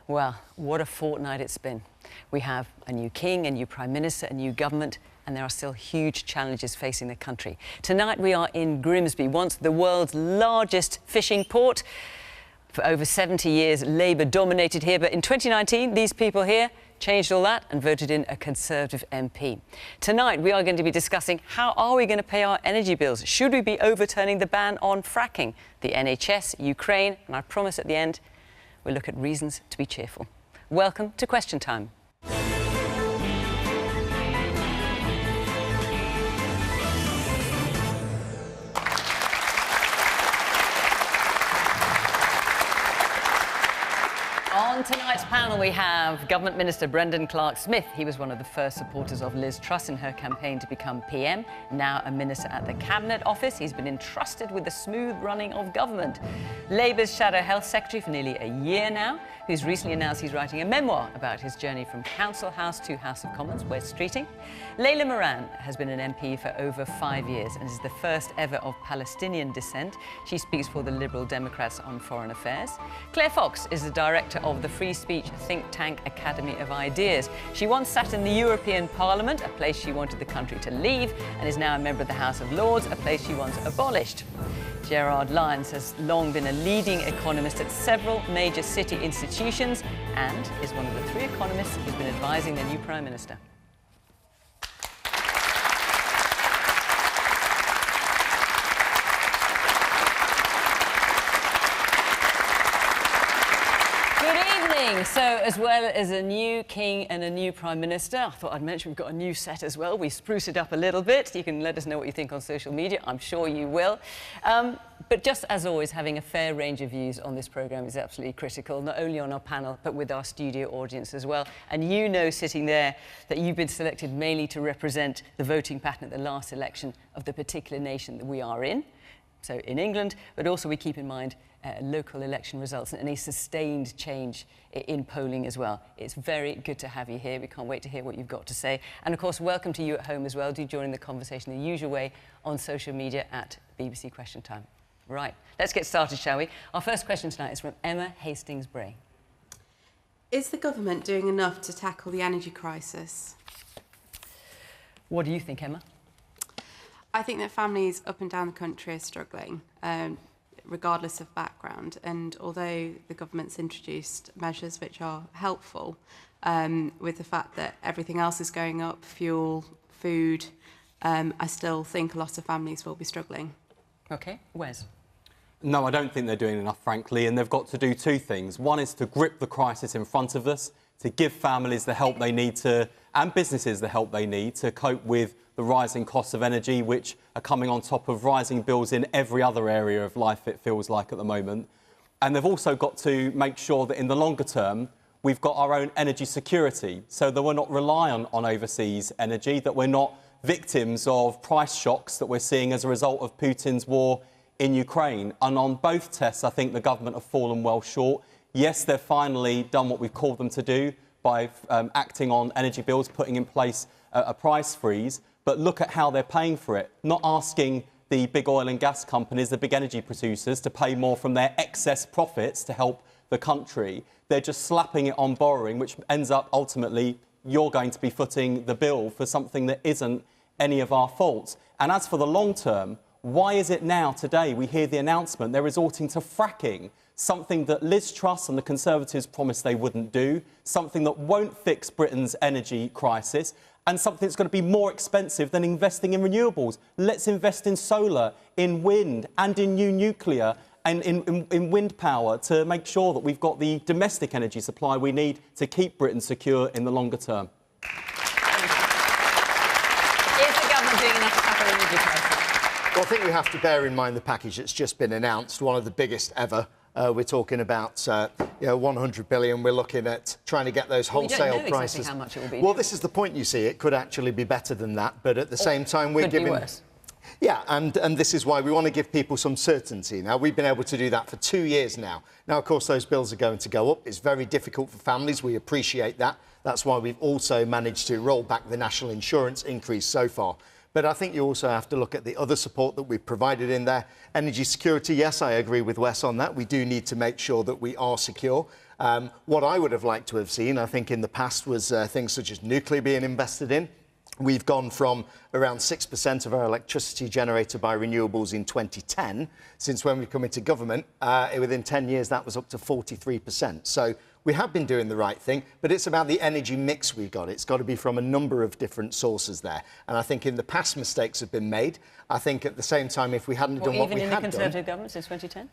Well, what a fortnight it's been. We have a new king, a new prime minister, a new government, and there are still huge challenges facing the country. Tonight we are in Grimsby, once the world's largest fishing port. For over 70 years, Labour dominated here, but in 2019, these people here changed all that and voted in a Conservative MP. Tonight, we are going to be discussing how are we going to pay our energy bills? Should we be overturning the ban on fracking, the NHS, Ukraine, and I promise at the end, we'll look at reasons to be cheerful. Welcome to Question Time. On tonight's panel, we have Government Minister Brendan Clarke-Smith. He was one of the first supporters of Liz Truss in her campaign to become PM. Now a minister at the Cabinet Office. He's been entrusted with the smooth running of government. Labour's Shadow Health Secretary for nearly a year now, who's recently announced he's writing a memoir about his journey from Council House to House of Commons, Wes Streeting. Layla Moran has been an MP for over 5 years and is the first ever of Palestinian descent. She speaks for the Liberal Democrats on foreign affairs. Claire Fox is the director of the free speech think tank Academy of Ideas. She once sat in the European Parliament, a place she wanted the country to leave, and is now a member of the House of Lords, a place she once abolished. Gerard Lyons has long been a leading economist at several major city institutions and is one of the 3 economists who's been advising the new Prime Minister. So, as well as a new king and a new prime minister, I thought I'd mention we've got a new set as well. We spruced it up a little bit. You can let us know what you think on social media. I'm sure you will. But just as always, having a fair range of views on this programme is absolutely critical, not only on our panel, but with our studio audience as well. And you know, sitting there, that you've been selected mainly to represent the voting pattern at the last election of the particular nation that we are in. So in England, but also we keep in mind local election results and any sustained change in polling as well. It's very good to have you here. We can't wait to hear what you've got to say. And of course, welcome to you at home as well. Do join in the conversation the usual way on social media at BBC Question Time. Right, let's get started, shall we? Our first question tonight is from Emma Hastings-Bray. Is the government doing enough to tackle the energy crisis? What do you think, Emma? I think that families up and down the country are struggling, regardless of background. And although the government's introduced measures which are helpful, with the fact that everything else is going up, fuel, food, I still think a lot of families will be struggling. OK, Wes? No, I don't think they're doing enough, frankly, and they've got to do 2 things. One is to grip the crisis in front of us, to give families the help they need to, and businesses the help they need to cope with the rising costs of energy, which are coming on top of rising bills in every other area of life, it feels like, at the moment. And they've also got to make sure that in the longer term, we've got our own energy security, so that we're not reliant on overseas energy, that we're not victims of price shocks that we're seeing as a result of Putin's war in Ukraine. And on both tests, I think the government have fallen well short. Yes, they've finally done what we've called them to do by acting on energy bills, putting in place a price freeze. But look at how they're paying for it, not asking the big oil and gas companies, the big energy producers, to pay more from their excess profits to help the country. They're just slapping it on borrowing, which ends up ultimately you're going to be footing the bill for something that isn't any of our faults. And as for the long term, why is it now, today, we hear the announcement they're resorting to fracking, something that Liz Truss and the Conservatives promised they wouldn't do, something that won't fix Britain's energy crisis, and something that's going to be more expensive than investing in renewables. Let's invest in solar, in wind and in new nuclear and in wind power to make sure that we've got the domestic energy supply we need to keep Britain secure in the longer term. Is the government doing enough to tackle the energy crisis? Well, I think we have to bear in mind the package that's just been announced, one of the biggest ever. We're talking about 100 billion. We're looking at trying to get those wholesale prices. Exactly how much it will be. Well, this is the point, you see. It could actually be better than that, but at the same time, we're giving. Worse. Yeah, and this is why we want to give people some certainty. Now, we've been able to do that for 2 years now. Now, of course, those bills are going to go up. It's very difficult for families. We appreciate that. That's why we've also managed to roll back the national insurance increase so far. But I think you also have to look at the other support that we've provided in there. Energy security, yes, I agree with Wes on that. We do need to make sure that we are secure. What I would have liked to have seen, I think, in the past was things such as nuclear being invested in. We've gone from around 6% of our electricity generated by renewables in 2010. Since when we've come into government, within 10 years, that was up to 43%. So we have been doing the right thing, but it's about the energy mix we've got. It's got to be from a number of different sources there. And I think in the past, mistakes have been made. I think at the same time, if we hadn't done what we had done... Even in the Conservative government since 2010?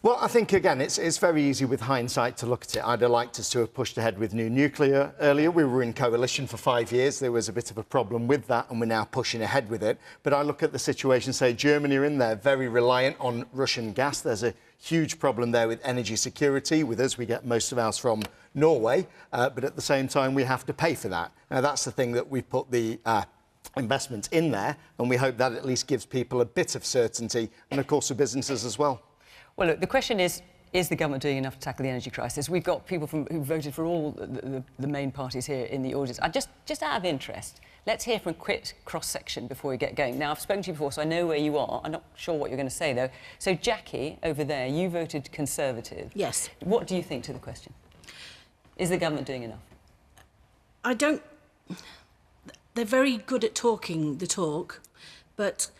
Well, I think, again, it's very easy with hindsight to look at it. I'd have liked us to have pushed ahead with new nuclear earlier. We were in coalition for 5 years. There was a bit of a problem with that, and we're now pushing ahead with it. But I look at the situation, say, Germany are in there, very reliant on Russian gas. There's a huge problem there with energy security. With us, we get most of ours from Norway, but at the same time, we have to pay for that. Now, that's the thing that we put the... investment in there, and we hope that at least gives people a bit of certainty, and of course for businesses as well. Well, look, the question is the government doing enough to tackle the energy crisis? We've got people who voted for all the main parties here in the audience. Just out of interest, let's hear from a quick cross-section before we get going. Now, I've spoken to you before, so I know where you are. I'm not sure what you're going to say, though. So, Jackie, over there, you voted Conservative. Yes. What do you think to the question? Is the government doing enough? I don't... They're very good at talking the talk, but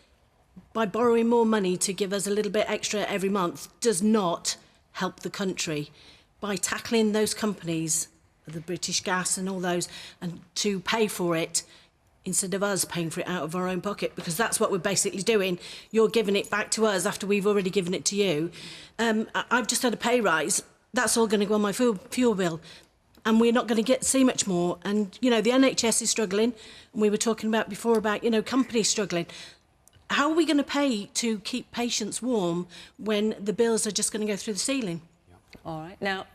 by borrowing more money to give us a little bit extra every month does not help the country. By tackling those companies, the British Gas and all those, and to pay for it instead of us paying for it out of our own pocket, because that's what we're basically doing. You're giving it back to us after we've already given it to you. I've just had a pay rise. That's all going to go on my fuel bill. And we're not going to see much more. And, you know, the NHS is struggling. And we were talking about before about, you know, companies struggling. How are we going to pay to keep patients warm when the bills are just going to go through the ceiling? All right. Now,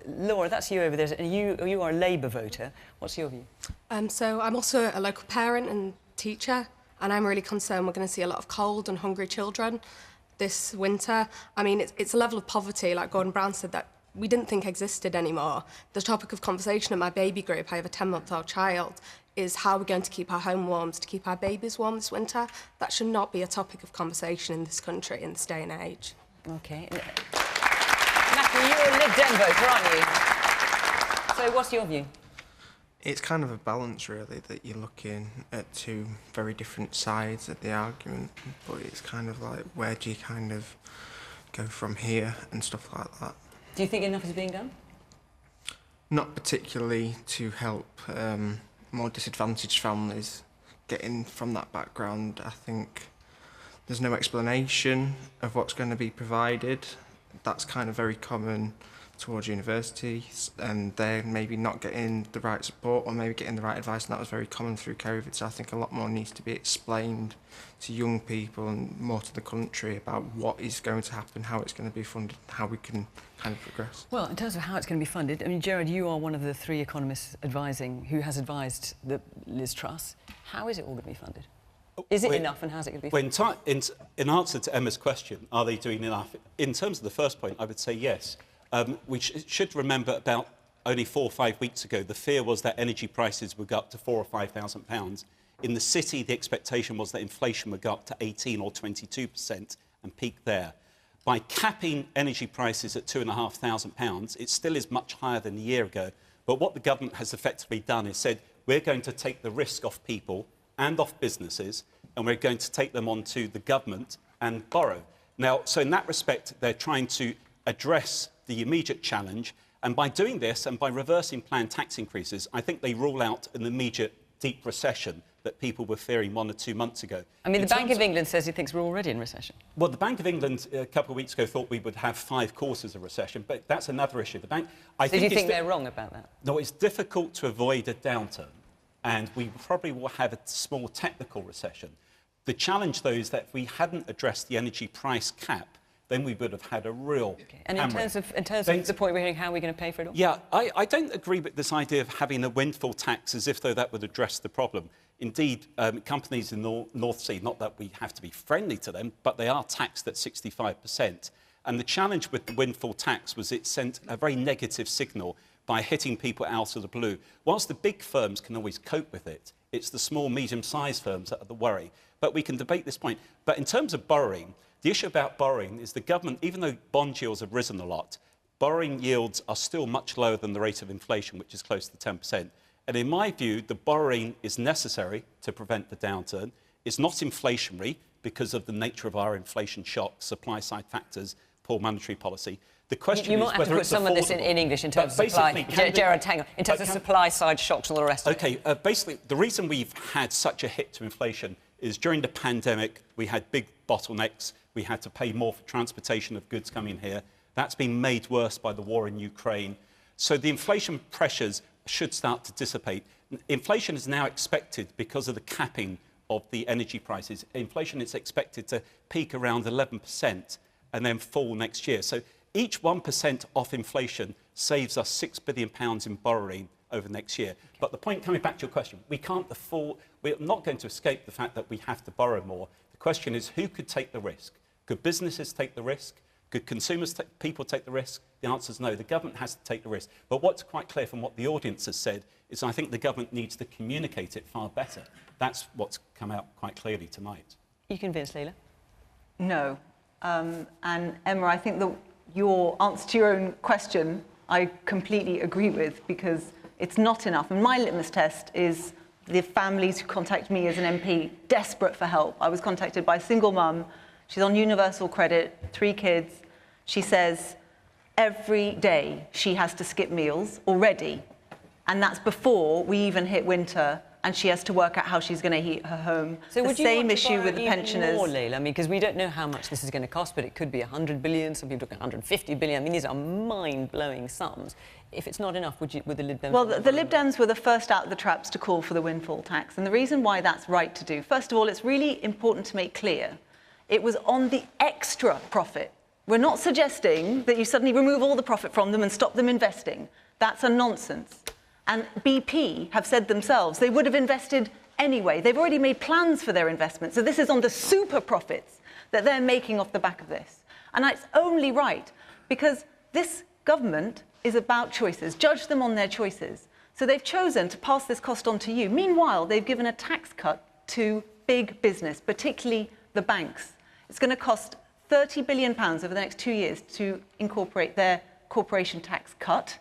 Laura, that's you over there. And you are a Labour voter. What's your view? So I'm also a local parent and teacher, and I'm really concerned we're going to see a lot of cold and hungry children this winter. I mean, it's a level of poverty, like Gordon Brown said, that we didn't think existed anymore. The topic of conversation at my baby group, I have a 10-month-old child, is how we're going to keep our home warm, to keep our babies warm this winter. That should not be a topic of conversation in this country, in this day and age. OK. Matthew, you're a Lib Dem voter, aren't you? So what's your view? It's kind of a balance, really, that you're looking at two very different sides of the argument, but it's kind of like, where do you kind of go from here and stuff like that? Do you think enough is being done? Not particularly to help more disadvantaged families getting from that background. I think there's no explanation of what's going to be provided. That's kind of very common towards universities, and they're maybe not getting the right support or maybe getting the right advice, and that was very common through COVID. So I think a lot more needs to be explained to young people and more to the country about what is going to happen, how it's going to be funded, how we can kind of progress. Well, in terms of how it's going to be funded, I mean, Gerard, you are one of the 3 economists who has advised the Liz Truss. How is it all going to be funded? Is it enough, and how's it going to be funded? In answer to Emma's question, are they doing enough? In terms of the first point, I would say yes. We should remember about only 4 or 5 weeks ago, the fear was that energy prices would go up to £4,000 or £5,000. In the city, the expectation was that inflation would go up to 18 or 22% and peak there. By capping energy prices at £2,500, it still is much higher than a year ago. But what the government has effectively done is said, we're going to take the risk off people and off businesses, and we're going to take them onto the government and borrow. Now, so in that respect, they're trying to address the immediate challenge, and by doing this and by reversing planned tax increases, I think they rule out an immediate deep recession that people were fearing 1 or 2 months ago. I mean, the Bank of England says he thinks we're already in recession. Well, the Bank of England a couple of weeks ago thought we would have 5 quarters of recession, but that's another issue. So do you think they're wrong about that? No, it's difficult to avoid a downturn, and we probably will have a small technical recession. The challenge, though, is that if we hadn't addressed the energy price cap, then we would have had a real And in terms of the point we're hearing, how are we going to pay for it all? Yeah, I don't agree with this idea of having a windfall tax as if though that would address the problem. Indeed, companies in the North Sea, not that we have to be friendly to them, but they are taxed at 65%. And the challenge with the windfall tax was it sent a very negative signal by hitting people out of the blue. Whilst the big firms can always cope with it, It's the small, medium-sized firms that are the worry. But we can debate this point. But in terms of borrowing, the issue about borrowing is the government, even though bond yields have risen a lot, borrowing yields are still much lower than the rate of inflation, which is close to 10%. And in my view, the borrowing is necessary to prevent the downturn. It's not inflationary because of the nature of our inflation shock, supply-side factors, poor monetary policy. The question you is might have to put some of this in English in terms of supply. Gerard, hang on. In terms of supply-side shocks and all the rest of it. OK, basically, the reason we've had such a hit to inflation is during the pandemic, we had big bottlenecks. We had to pay more for transportation of goods coming here. That's been made worse by the war in Ukraine. So the inflation pressures should start to dissipate. Inflation is now expected, because of the capping of the energy prices, inflation is expected to peak around 11% and then fall next year. So each 1% off inflation saves us £6 billion in borrowing over next year. But the point, coming back to your question, we can't afford, we're not going to escape the fact that we have to borrow more. The question is, who could take the risk? Could businesses take the risk? Could consumers, people take the risk? The answer is no. The government has to take the risk. But what's quite clear from what the audience has said is I think the government needs to communicate it far better. That's what's come out quite clearly tonight. Are you convinced, Layla? No. And Emma, I think that your answer to your own question, I completely agree with, because it's not enough. And my litmus test is the families who contact me as an MP, desperate for help. I was contacted by a single mum. She's on universal credit, 3 kids. She says every day she has to skip meals already. And that's before we even hit winter, and she has to work out how she's going to heat her home. So the same issue with the pensioners. More, Layla? I mean, because we don't know how much this is going to cost, but it could be 100 billion. Some people talk 150 billion. I mean, these are mind-blowing sums. If it's not enough, would the Lib Dems... Well, the Lib Dems were the first out of the traps to call for the windfall tax. And the reason why that's right to do, first of all, it's really important to make clear it was on the extra profit. We're not suggesting that you suddenly remove all the profit from them and stop them investing. That's a nonsense. And BP have said themselves they would have invested anyway. They've already made plans for their investment. So this is on the super profits that they're making off the back of this. And it's only right, because this government is about choices. Judge them on their choices. So they've chosen to pass this cost on to you. Meanwhile, they've given a tax cut to big business, particularly the banks. It's going to cost £30 billion over the next 2 years to incorporate their corporation tax cut.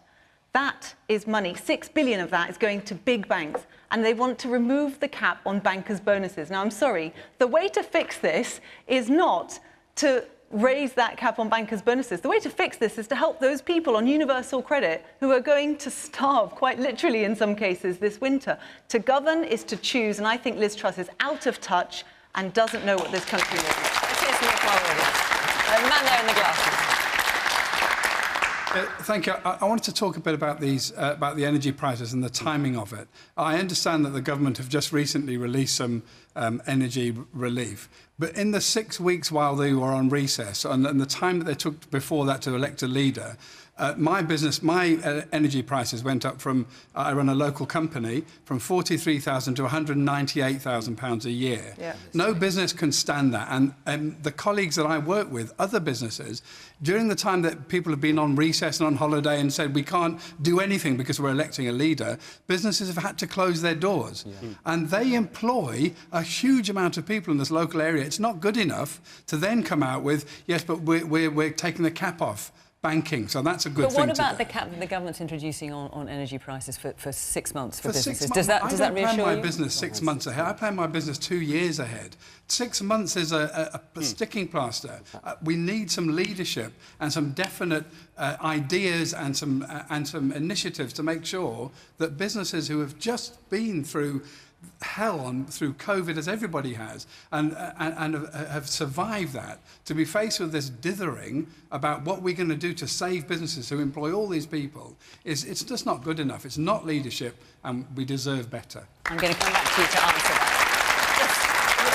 That is money. 6 billion of that is going to big banks, and they want to remove the cap on bankers' bonuses. Now, I'm sorry, the way to fix this is not to raise that cap on bankers' bonuses. The way to fix this is to help those people on universal credit who are going to starve, quite literally in some cases, this winter. To govern is to choose, and I think Liz Truss is out of touch and doesn't know what this country needs. Let's hear some more audience. The man there in the glasses. Thank you. I wanted to talk a bit about about the energy prices and the timing of it. I understand that the government have just recently released some energy relief, but in the 6 weeks while they were on recess and the time that they took before that to elect a leader, my energy prices went up from, I run a local company, from £43,000 to £198,000 a year. Yeah. No business can stand that. And the colleagues that I work with, other businesses, during the time that people have been on recess and on holiday and said we can't do anything because we're electing a leader, businesses have had to close their doors. Yeah. And they employ a huge amount of people in this local area. It's not good enough to then come out with, yes, but we're taking the cap off banking, so that's a good thing. But what about the cap that the government's introducing on energy prices for 6 months for businesses? Does that reassure you? I don't plan my business 6 months ahead. I plan my business 2 years ahead. 6 months is a sticking plaster. We need some leadership and some definite ideas and some initiatives to make sure that businesses who have just been through hell through COVID, as everybody has, and have survived that, to be faced with this dithering about what we're going to do to save businesses who employ all these people, it's just not good enough. It's not leadership, and we deserve better. I'm going to come back to you to answer that. Yes,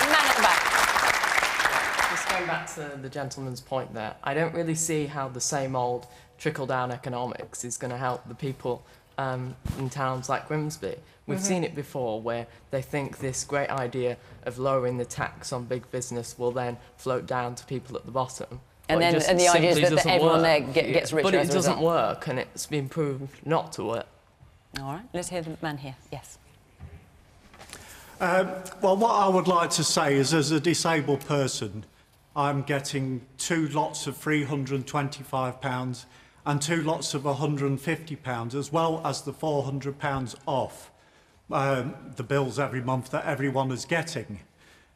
man at the back. Just going back to the gentleman's point there, I don't really see how the same old trickle-down economics is going to help the people in towns like Grimsby. We've seen it before, where they think this great idea of lowering the tax on big business will then float down to people at the bottom. And the idea is that everyone there gets richer. But it as a doesn't result. work, and it's been proved not to work. All right, let's hear the man here. Yes. Well, what I would like to say is, as a disabled person, I'm getting 2 lots of £325 and 2 lots of £150, as well as the £400 off the bills every month that everyone is getting.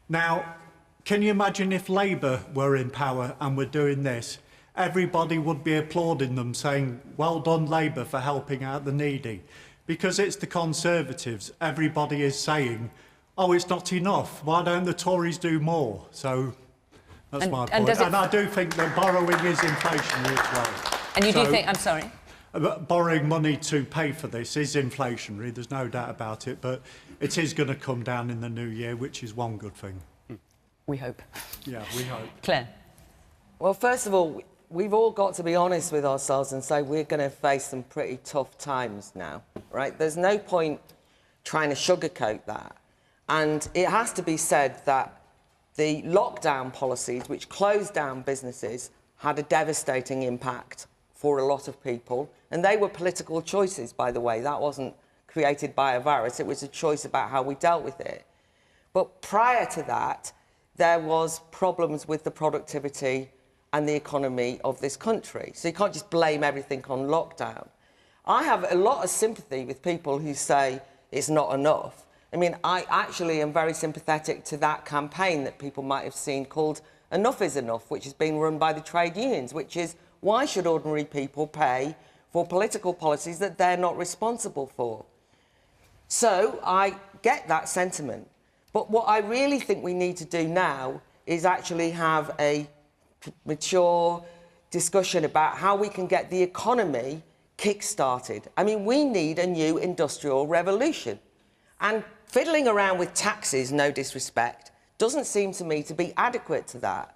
Now, can you imagine if Labour were in power and were doing this? Everybody would be applauding them, saying, well done, Labour, for helping out the needy. Because it's the Conservatives, everybody is saying, oh, it's not enough. Why don't the Tories do more? So that's my point. And I do think that borrowing is inflationary as well. And you do think, I'm sorry? Borrowing money to pay for this is inflationary, there's no doubt about it, but it is going to come down in the new year, which is one good thing. We hope. Yeah, we hope. Claire? Well, first of all, we've all got to be honest with ourselves and say we're going to face some pretty tough times now, right? There's no point trying to sugarcoat that. And it has to be said that the lockdown policies, which closed down businesses, had a devastating impact for a lot of people. And they were political choices, by the way. That wasn't created by a virus. It was a choice about how we dealt with it. But prior to that, there was problems with the productivity and the economy of this country. So you can't just blame everything on lockdown. I have a lot of sympathy with people who say it's not enough. I mean, I actually am very sympathetic to that campaign that people might have seen called Enough is Enough, which is being run by the trade unions, which is, why should ordinary people pay for political policies that they're not responsible for? So I get that sentiment. But what I really think we need to do now is actually have a mature discussion about how we can get the economy kick-started. I mean, we need a new industrial revolution. And fiddling around with taxes, no disrespect, doesn't seem to me to be adequate to that.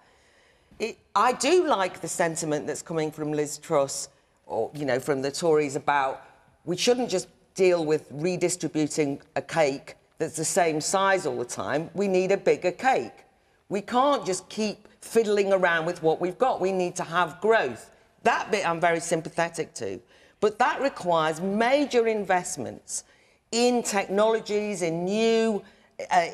I do like the sentiment that's coming from Liz Truss, or, you know, from the Tories about we shouldn't just deal with redistributing a cake that's the same size all the time. We need a bigger cake. We can't just keep fiddling around with what we've got. We need to have growth. That bit I'm very sympathetic to. But that requires major investments in technologies, in new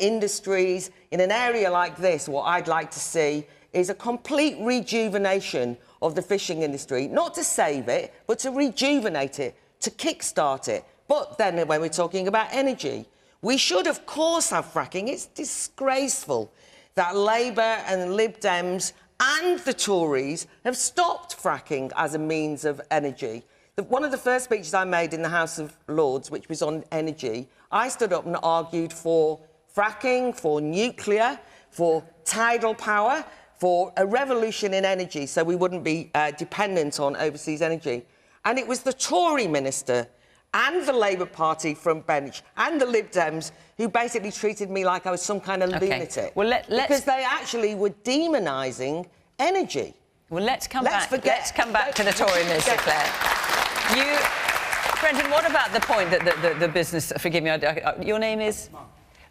industries. In an area like this, what I'd like to see is a complete rejuvenation of the fishing industry, not to save it, but to rejuvenate it, to kickstart it. But then when we're talking about energy, we should, of course, have fracking. It's disgraceful that Labour and Lib Dems and the Tories have stopped fracking as a means of energy. One of the first speeches I made in the House of Lords, which was on energy, I stood up and argued for fracking, for nuclear, for tidal power, for a revolution in energy so we wouldn't be dependent on overseas energy. And it was the Tory minister and the Labour Party front bench and the Lib Dems who basically treated me like I was some kind of lunatic. Well, because they actually were demonising energy. Well, let's come back to the Tory minister, Claire. Brendan, what about the point that the business... Forgive me, your name is?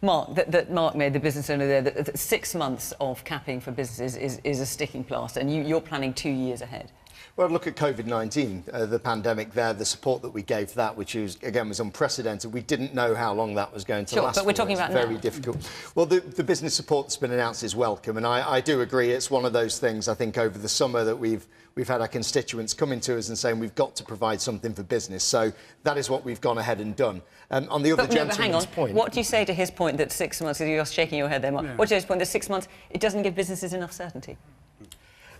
Mark, that Mark made, the business owner there, that 6 months of capping for businesses is a sticking plaster, and you're planning 2 years ahead. Well, look at COVID-19, the pandemic there, the support that we gave that, which was unprecedented. We didn't know how long that was going to last. But we're talking about very difficult. Well, the business support that's been announced is welcome, and I do agree it's one of those things, I think, over the summer that we've had our constituents coming to us and saying we've got to provide something for business. So that is what we've gone ahead and done. On the other gentleman's point... What do you say to his point that 6 months, you're shaking your head there, Mark, what do you say to his point that 6 months, it doesn't give businesses enough certainty?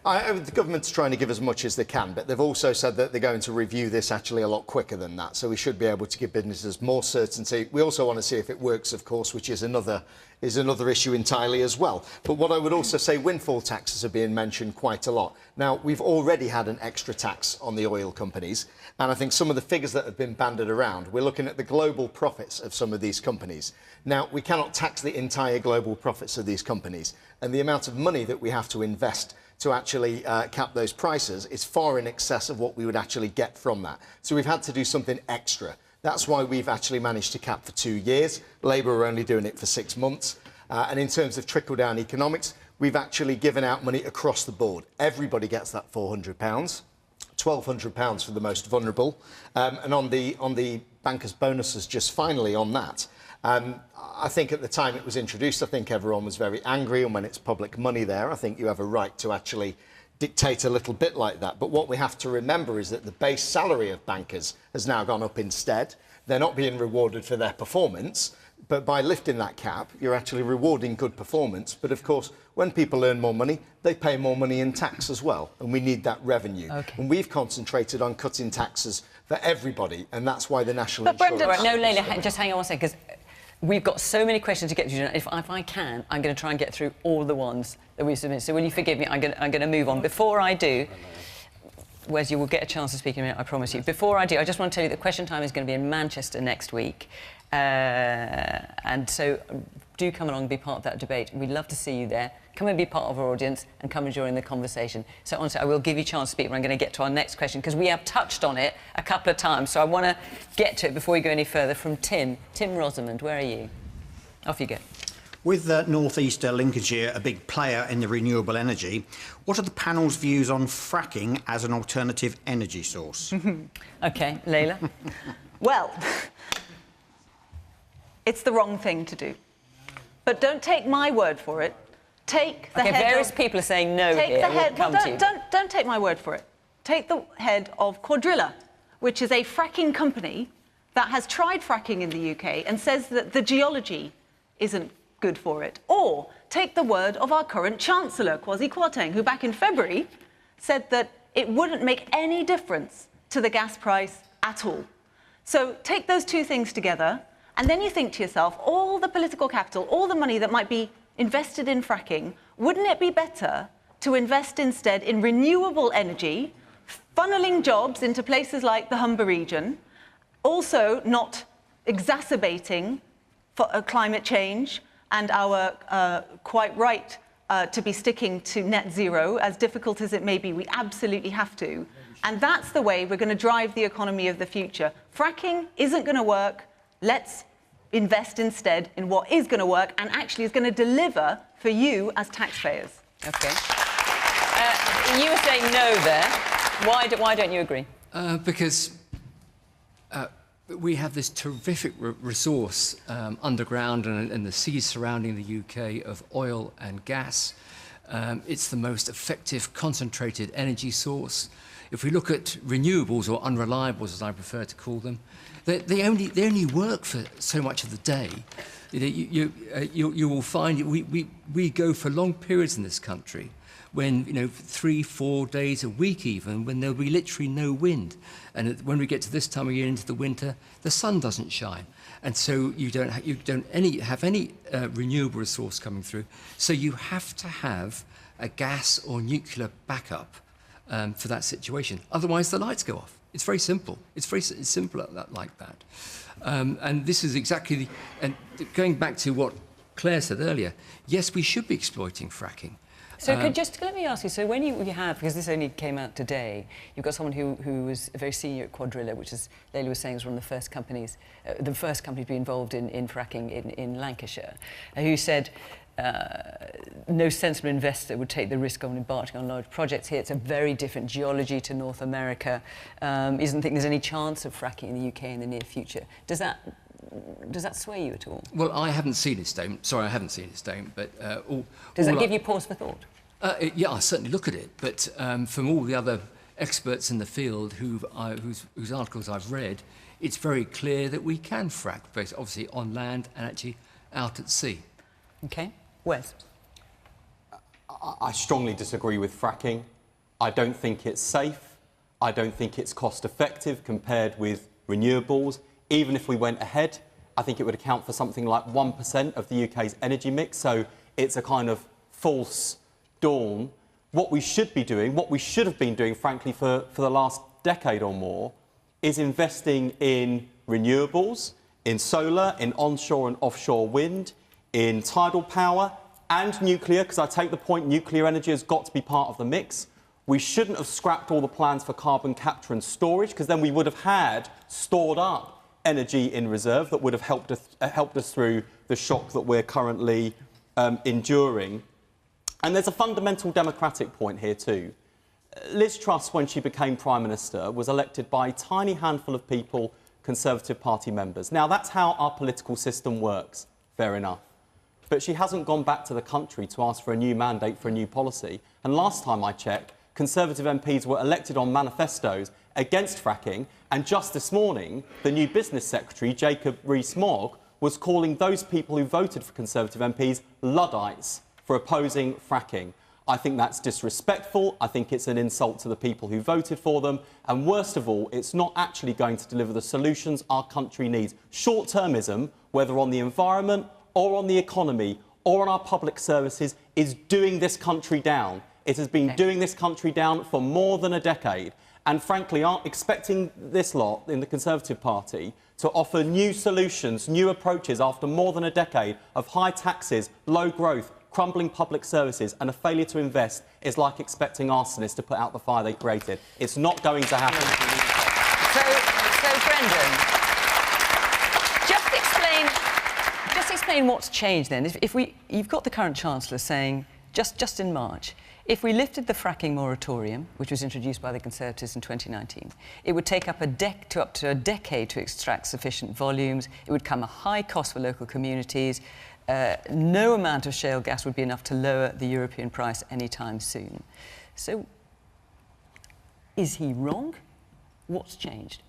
The government's trying to give as much as they can, but they've also said that they're going to review this actually a lot quicker than that, so we should be able to give businesses more certainty. We also want to see if it works, of course, which is another issue entirely as well. But what I would also say, windfall taxes are being mentioned quite a lot. Now, we've already had an extra tax on the oil companies, and I think some of the figures that have been banded around, we're looking at the global profits of some of these companies. Now, we cannot tax the entire global profits of these companies, and the amount of money that we have to invest to actually cap those prices is far in excess of what we would actually get from that. So we've had to do something extra. That's why we've actually managed to cap for 2 years. Labour are only doing it for 6 months. And in terms of trickle-down economics, we've actually given out money across the board. Everybody gets that £400, £1,200 for the most vulnerable. And on the bankers' bonuses, just finally on that, I think at the time it was introduced, I think everyone was very angry, and when it's public money there, I think you have a right to actually dictate a little bit like that. But what we have to remember is that the base salary of bankers has now gone up instead. They're not being rewarded for their performance, but by lifting that cap, you're actually rewarding good performance. But of course, when people earn more money, they pay more money in tax as well, and we need that revenue. Okay. And we've concentrated on cutting taxes for everybody, and that's why the national insurance... Right, no, Layla, just hang on one second, because we've got so many questions to get through. If I can, I'm going to try and get through all the ones that we've submitted. So will you forgive me? I'm going to move on. Before I do, Wes, you will get a chance to speak in a minute, I promise you. Before I do, I just want to tell you that Question Time is going to be in Manchester next week. And so do come along and be part of that debate. We'd love to see you there. Come and be part of our audience and come and join the conversation. So honestly, I will give you a chance to speak when I'm going to get to our next question, because we have touched on it a couple of times. So I want to get to it before we go any further from Tim. Tim Rosamond, where are you? Off you go. With North East Lincolnshire a big player in the renewable energy, what are the panel's views on fracking as an alternative energy source? OK, Layla? Well, it's the wrong thing to do. But don't take my word for it. Take the head various people are saying no here. Don't take my word for it. Take the head of Quadrilla, which is a fracking company that has tried fracking in the UK and says that the geology isn't good for it. Or take the word of our current Chancellor, Kwasi Kwarteng, who back in February said that it wouldn't make any difference to the gas price at all. So take those two things together, and then you think to yourself, all the political capital, all the money that might be invested in fracking, wouldn't it be better to invest instead in renewable energy, funneling jobs into places like the Humber region, also not exacerbating climate change and our quite right to be sticking to net zero, as difficult as it may be, we absolutely have to. And that's the way we're going to drive the economy of the future. Fracking isn't going to work. Let's invest instead in what is going to work and actually is going to deliver for you as taxpayers. OK. You were saying no there. Why don't you agree? Because we have this terrific resource underground and in the seas surrounding the UK of oil and gas. It's the most effective concentrated energy source. If we look at renewables, or unreliables as I prefer to call them, they only work for so much of the day. You will find we go for long periods in this country when 3-4 days a week even, when there'll be literally no wind, and when we get to this time of year into the winter, the sun doesn't shine, and so you don't have any renewable resource coming through. So you have to have a gas or nuclear backup for that situation. Otherwise, the lights go off. It's very simple. It's simple like that. And this is exactly and going back to what Claire said earlier. Yes, we should be exploiting fracking. So let me ask you, so when you have, because this only came out today, you've got someone who was very senior at Quadrilla, which, as Layla was saying, is one of the first companies, the first company to be involved in fracking in Lancashire, who said no sensible investor would take the risk of embarking on large projects here. It's a very different geology to North America. He doesn't think there's any chance of fracking in the UK in the near future. Does that sway you at all? Well, I haven't seen his statement. Sorry, I haven't seen his statement. But does that give you pause for thought? Yeah, I certainly look at it. But from all the other experts in the field whose articles I've read, it's very clear that we can frack, both obviously on land and actually out at sea. OK. Wes? I strongly disagree with fracking. I don't think it's safe. I don't think it's cost-effective compared with renewables. Even if we went ahead, I think it would account for something like 1% of the UK's energy mix. So it's a kind of false dawn. What we should be doing, what we should have been doing, frankly, for the last decade or more, is investing in renewables, in solar, in onshore and offshore wind, in tidal power and nuclear, because I take the point nuclear energy has got to be part of the mix. We shouldn't have scrapped all the plans for carbon capture and storage, because then we would have had stored up energy in reserve that would have helped us through the shock that we're currently enduring. And there's a fundamental democratic point here too. Liz Truss, when she became Prime Minister, was elected by a tiny handful of people Conservative Party members. Now, that's how our political system works, fair enough. But she hasn't gone back to the country to ask for a new mandate for a new policy. And last time I checked, Conservative MPs were elected on manifestos against fracking, and just this morning, the new Business Secretary, Jacob Rees-Mogg, was calling those people who voted for Conservative MPs Luddites for opposing fracking. I think that's disrespectful. I think it's an insult to the people who voted for them. And worst of all, it's not actually going to deliver the solutions our country needs. Short-termism, whether on the environment or on the economy or on our public services, is doing this country down. It has been doing this country down for more than a decade. And frankly, aren't expecting this lot in the Conservative Party to offer new solutions, new approaches after more than a decade of high taxes, low growth, crumbling public services and a failure to invest is like expecting arsonists to put out the fire they created. It's not going to happen. So Brendan, just explain what's changed then. You've got the current Chancellor saying, just in March, if we lifted the fracking moratorium, which was introduced by the Conservatives in 2019, it would take up to a decade to extract sufficient volumes. It would come a high cost for local communities. No amount of shale gas would be enough to lower the European price anytime soon. So, is he wrong? What's changed?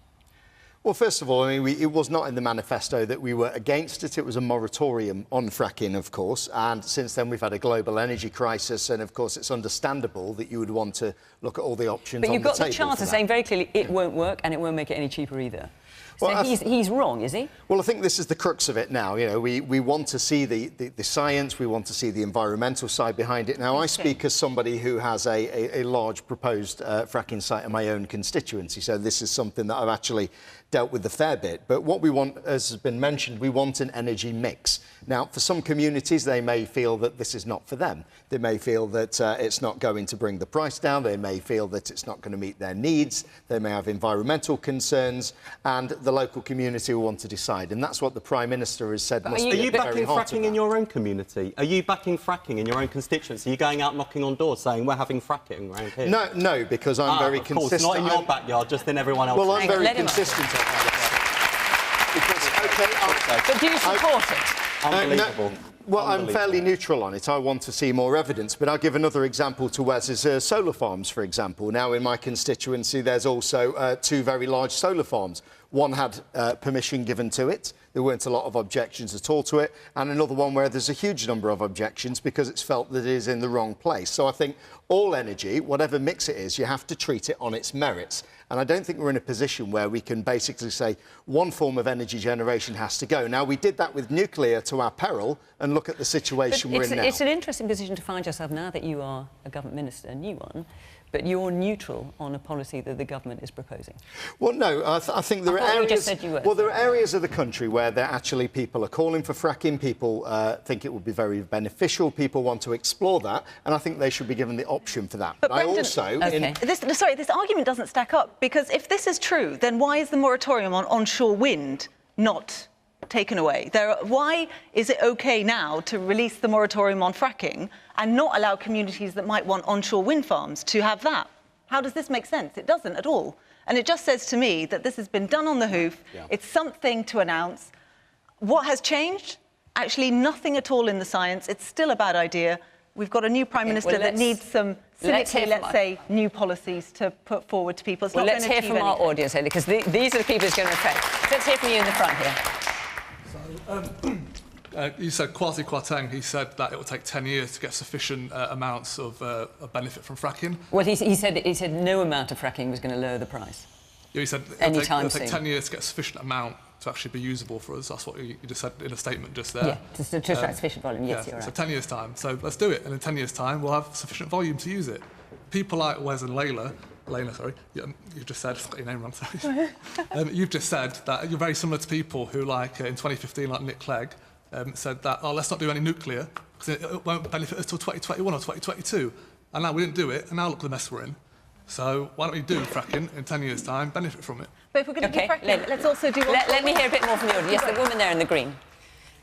Well, first of all, I mean, it was not in the manifesto that we were against it. It was a moratorium on fracking, of course. And since then, we've had a global energy crisis. And, of course, it's understandable that you would want to look at all the options on the table. But you've got the Chancellor saying very clearly it won't work and it won't make it any cheaper either. So he's wrong, is he? Well, I think this is the crux of it now. You know, we want to see the science, we want to see the environmental side behind it. Now, I speak as somebody who has a large proposed fracking site in my own constituency, so this is something that I've actually dealt with a fair bit. But what we want, as has been mentioned, we want an energy mix. Now, for some communities, they may feel that this is not for them. They may feel that it's not going to bring the price down. They may feel that it's not going to meet their needs. They may have environmental concerns, and the local community will want to decide. And that's what the Prime Minister has said. Are you backing fracking in your own community? Are you backing fracking in your own constituency? Are you going out knocking on doors saying we're having fracking around here? No, because I'm very consistent. Of course, not in your backyard, just in everyone else's. Well, I'm very consistent. But do you support it? Unbelievable. Well, I'm fairly neutral on it. I want to see more evidence. But I'll give another example to Wes's solar farms, for example. Now, in my constituency, there's also 2 very large solar farms. One had permission given to it. There weren't a lot of objections at all to it. And another one where there's a huge number of objections because it's felt that it is in the wrong place. So I think all energy, whatever mix it is, you have to treat it on its merits. And I don't think we're in a position where we can basically say one form of energy generation has to go. Now, we did that with nuclear to our peril, and look at the situation we're in now. It's an interesting position to find yourself now that you are a government minister, a new one, but you're neutral on a policy that the government is proposing. Well, no, I think there are areas. You just said you were. Well, there are areas of the country where people are calling for fracking. People think it would be very beneficial. People want to explore that, and I think they should be given the option for that. But Brendan, this argument doesn't stack up, because if this is true, then why is the moratorium on onshore wind not taken away? Why is it OK now to release the moratorium on fracking and not allow communities that might want onshore wind farms to have that? How does this make sense? It doesn't at all. And it just says to me that this has been done on the hoof. Yeah. It's something to announce. What has changed? Actually, nothing at all in the science. It's still a bad idea. We've got a new Prime Minister that needs some, cynically, let's say, new policies to put forward to people. It's not let's hear from our audience, Haley, because these are the people it's going to affect. Let's hear from you in the front here. You said Kwasi Kwarteng, he said that it will take 10 years to get sufficient amounts of benefit from fracking. Well, he said no amount of fracking was going to lower the price. Yeah, he said it'll take 10 years to get a sufficient amount to actually be usable for us. That's what you just said in a statement just there. Yeah, to extract sufficient volume, yes, you're right. So 10 years' time. So let's do it, and in 10 years' time, we'll have sufficient volume to use it. People like Wes and Layla, sorry, you just said, I've got your name wrong, sorry. You've just said that you're very similar to people who, like, in 2015, like Nick Clegg, said that, let's not do any nuclear, because it won't benefit us till 2021 or 2022. And now we didn't do it, and now look the mess we're in. So why don't we do fracking in 10 years' time, benefit from it? But if we're going to do fracking, let's also do... Let me hear a bit more from the audience. Yes, the woman there in the green.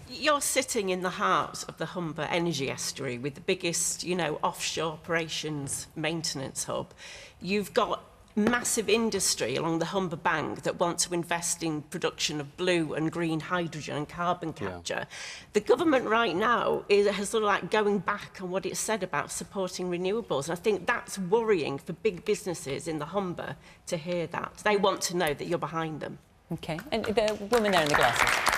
You're sitting in the heart of the Humber energy estuary with the biggest, offshore operations maintenance hub. You've got massive industry along the Humber Bank that want to invest in production of blue and green hydrogen and carbon capture. The government right now has sort of like going back on what it said about supporting renewables. And I think that's worrying for big businesses in the Humber to hear that. They want to know that you're behind them. OK. And the woman there in the glasses.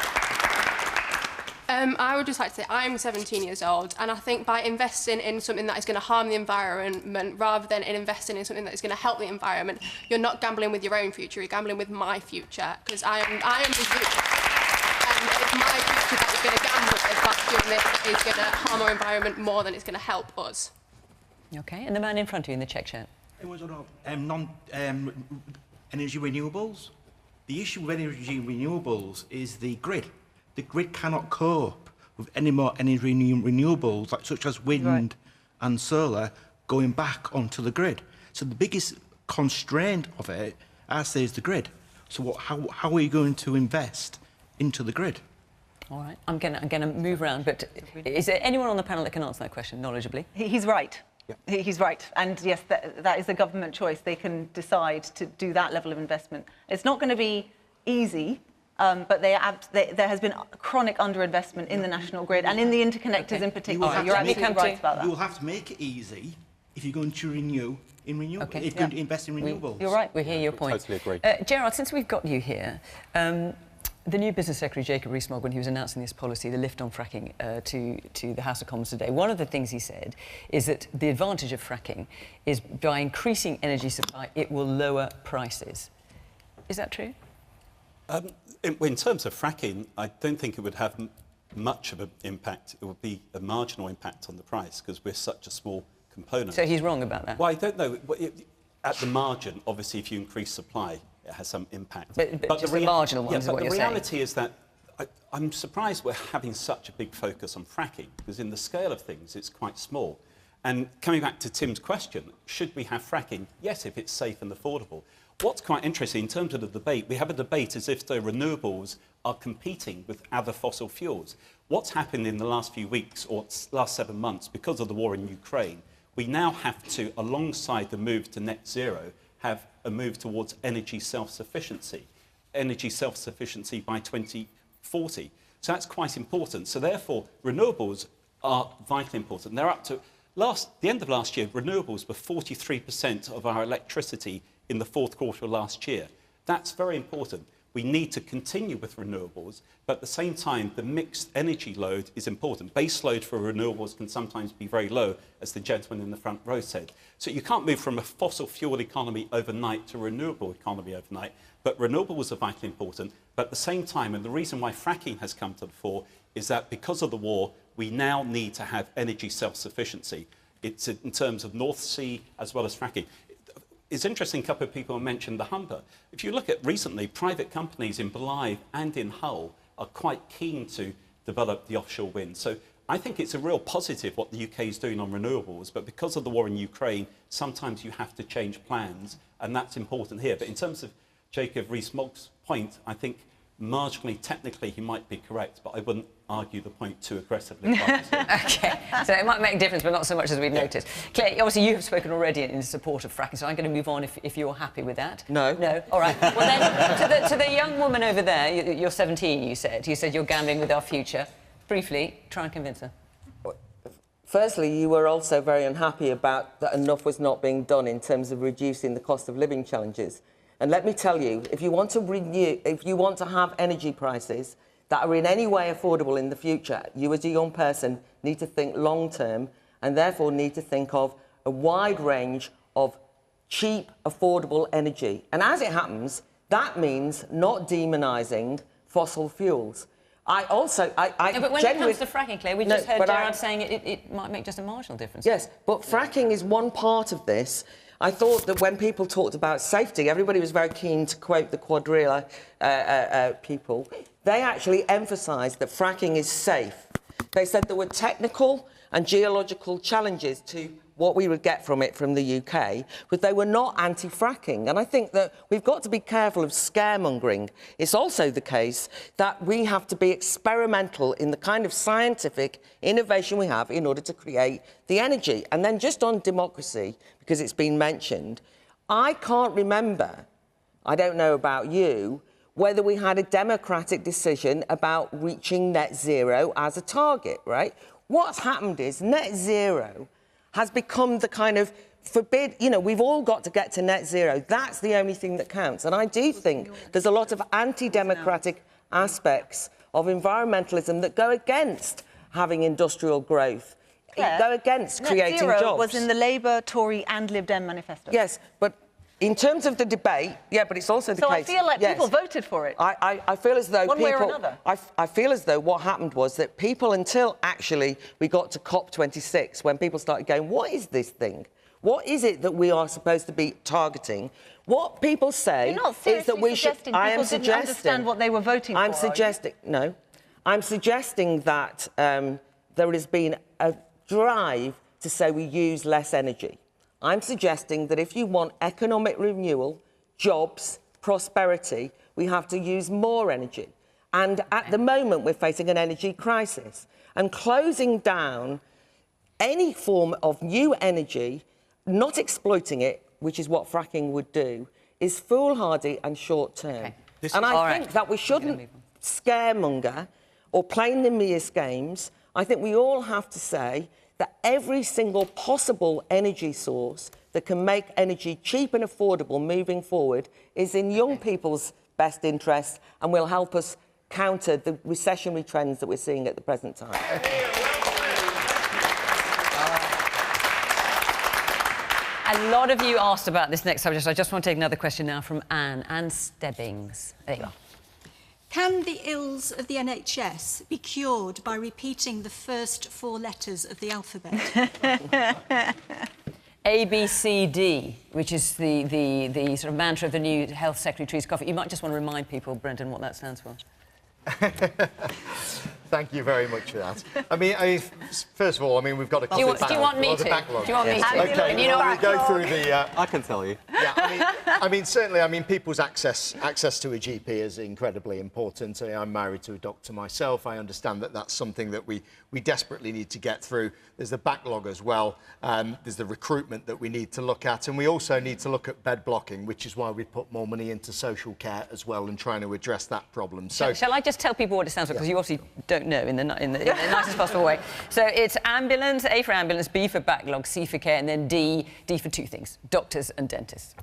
I would just like to say I'm 17 years old, and I think by investing in something that is going to harm the environment rather than in investing in something that is going to help the environment, you're not gambling with your own future, you're gambling with my future, because I am the future. And it's my future that you're going to gamble with by doing this that is going to harm our environment more than it's going to help us. OK, and the man in front of you in the check shirt. It was on energy renewables. The issue with energy renewables is the grid. The grid cannot cope with any more energy renewables, such as wind and solar, going back onto the grid. So the biggest constraint of it, I say, is the grid. So how are you going to invest into the grid? All right, I'm going to move around, but is there anyone on the panel that can answer that question knowledgeably? He's right. He's right. And yes, that is a government choice. They can decide to do that level of investment. It's not going to be easy. But there has been chronic underinvestment in the national grid and in the interconnectors in particular. You're absolutely right about that. You will have to make it easy if you're going to if you're going to invest in renewables. You're right. We hear your point. Totally agree. Gerard, since we've got you here, the new Business Secretary, Jacob Rees-Mogg, when he was announcing this policy, the lift on fracking, to the House of Commons today, one of the things he said is that the advantage of fracking is by increasing energy supply, it will lower prices. Is that true? In terms of fracking, I don't think it would have much of an impact. It would be a marginal impact on the price because we're such a small component. So he's wrong about that? Well, I don't know. At the margin, obviously, if you increase supply, it has some impact. But just the marginal ones is what you're saying. The reality is that I'm surprised we're having such a big focus on fracking because in the scale of things, it's quite small. And coming back to Tim's question, should we have fracking? Yes, if it's safe and affordable. What's quite interesting in terms of the debate, we have a debate as if the renewables are competing with other fossil fuels. What's happened in the last few weeks or last 7 months because of the war in Ukraine, we now have to, alongside the move to net zero, have a move towards energy self-sufficiency by 2040. So that's quite important. So therefore, renewables are vitally important. They're up to, the end of last year, renewables were 43% of our electricity in the fourth quarter of last year. That's very important. We need to continue with renewables, but at the same time, the mixed energy load is important. Base load for renewables can sometimes be very low, as the gentleman in the front row said. So you can't move from a fossil fuel economy overnight to a renewable economy overnight, but renewables are vitally important. But at the same time, and the reason why fracking has come to the fore is that because of the war, we now need to have energy self-sufficiency. It's in terms of North Sea as well as fracking. It's interesting, a couple of people mentioned the Humber. If you look at recently, private companies in Blythe and in Hull are quite keen to develop the offshore wind. So I think it's a real positive what the UK is doing on renewables, but because of the war in Ukraine, sometimes you have to change plans, and that's important here. But in terms of Jacob Rees-Mogg's point, I think marginally, technically, he might be correct, but I wouldn't argue the point too aggressively. OK, so it might make a difference, but not so much as we've noticed. Claire, obviously you have spoken already in support of fracking, so I'm going to move on if you're happy with that. No. No? All right. Well then, to the young woman over there, you're 17, you said you're gambling with our future. Briefly, try and convince her. Firstly, you were also very unhappy about that enough was not being done in terms of reducing the cost of living challenges. And let me tell you, if you want to have energy prices that are in any way affordable in the future, you as a young person need to think long term and therefore need to think of a wide range of cheap, affordable energy. And as it happens, that means not demonising fossil fuels. But when it comes to fracking, Claire, we just heard Gerard saying it might make just a marginal difference. Yes, but fracking is one part of this. I thought that when people talked about safety, everybody was very keen to quote the Quadrilla people. They actually emphasised that fracking is safe. They said there were technical and geological challenges to what we would get from it from the UK, but they were not anti-fracking. And I think that we've got to be careful of scaremongering. It's also the case that we have to be experimental in the kind of scientific innovation we have in order to create the energy. And then just on democracy, because it's been mentioned, I can't remember, I don't know about you, whether we had a democratic decision about reaching net zero as a target, right? What's happened is net zero has become the kind of we've all got to get to net zero. That's the only thing that counts. And I do think there's a lot of anti-democratic aspects of environmentalism that go against having industrial growth, go against creating net zero jobs. Was in the Labour, Tory and Lib Dem manifesto. Yes, but in terms of the debate, but it's also the so case... So I feel like people voted for it. I feel as though one way or another. I feel as though what happened was that people, until actually we got to COP26, when people started going, what is this thing? What is it that we are supposed to be targeting? What people say is that we should... I am suggesting... People didn't understand what they were voting for, I'm suggesting that there has been a drive to say we use less energy. I'm suggesting that if you want economic renewal, jobs, prosperity, we have to use more energy. And at the moment, we're facing an energy crisis. And closing down any form of new energy, not exploiting it, which is what fracking would do, is foolhardy and short-term. And I think that we shouldn't scaremonger or play in the Mias games. I think we all have to say that every single possible energy source that can make energy cheap and affordable moving forward is in young people's best interests and will help us counter the recessionary trends that we're seeing at the present time. A lot of you asked about this next subject, so I just want to take another question now from Anne Stebbings. There you are. Can the ills of the NHS be cured by repeating the first 4 letters of the alphabet? A, B, C, D, which is the sort of mantra of the new Health Secretary's coffee. You might just want to remind people, Brendan, what that stands for. Thank you very much for that. I mean, first of all, we've got a... Do you want me to? Do you want me to? OK, you know, we'll go through the... I can tell you. Yeah, certainly, people's access to a GP is incredibly important. I'm married to a doctor myself. I understand that that's something that we desperately need to get through. There's the backlog as well. There's the recruitment that we need to look at. And we also need to look at bed blocking, which is why we put more money into social care as well and trying to address that problem. So, shall I just tell people what it stands for? Because you obviously don't know in the nicest possible way. So it's ambulance, A for ambulance, B for backlog, C for care, and then D for 2 things, doctors and dentists.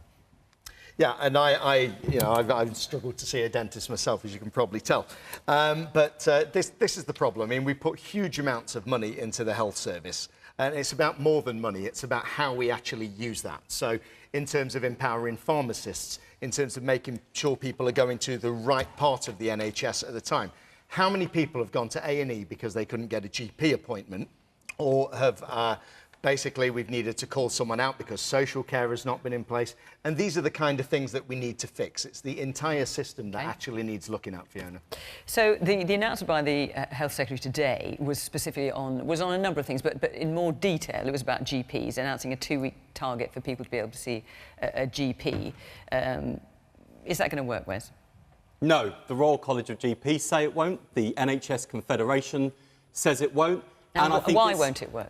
Yeah, and I've struggled to see a dentist myself, as you can probably tell. But this is the problem. We put huge amounts of money into the health service, and it's about more than money. It's about how we actually use that. So in terms of empowering pharmacists, in terms of making sure people are going to the right part of the NHS at the time. How many people have gone to A&E because they couldn't get a GP appointment, or have basically we've needed to call someone out because social care has not been in place? And these are the kind of things that we need to fix. It's the entire system that actually needs looking at, Fiona. So the announcement by the Health Secretary today was specifically on a number of things, but in more detail, it was about GPs, announcing a 2-week target for people to be able to see a GP. Is that going to work, Wes? No, the Royal College of GPs say it won't. The NHS Confederation says it won't. And I think why won't it work?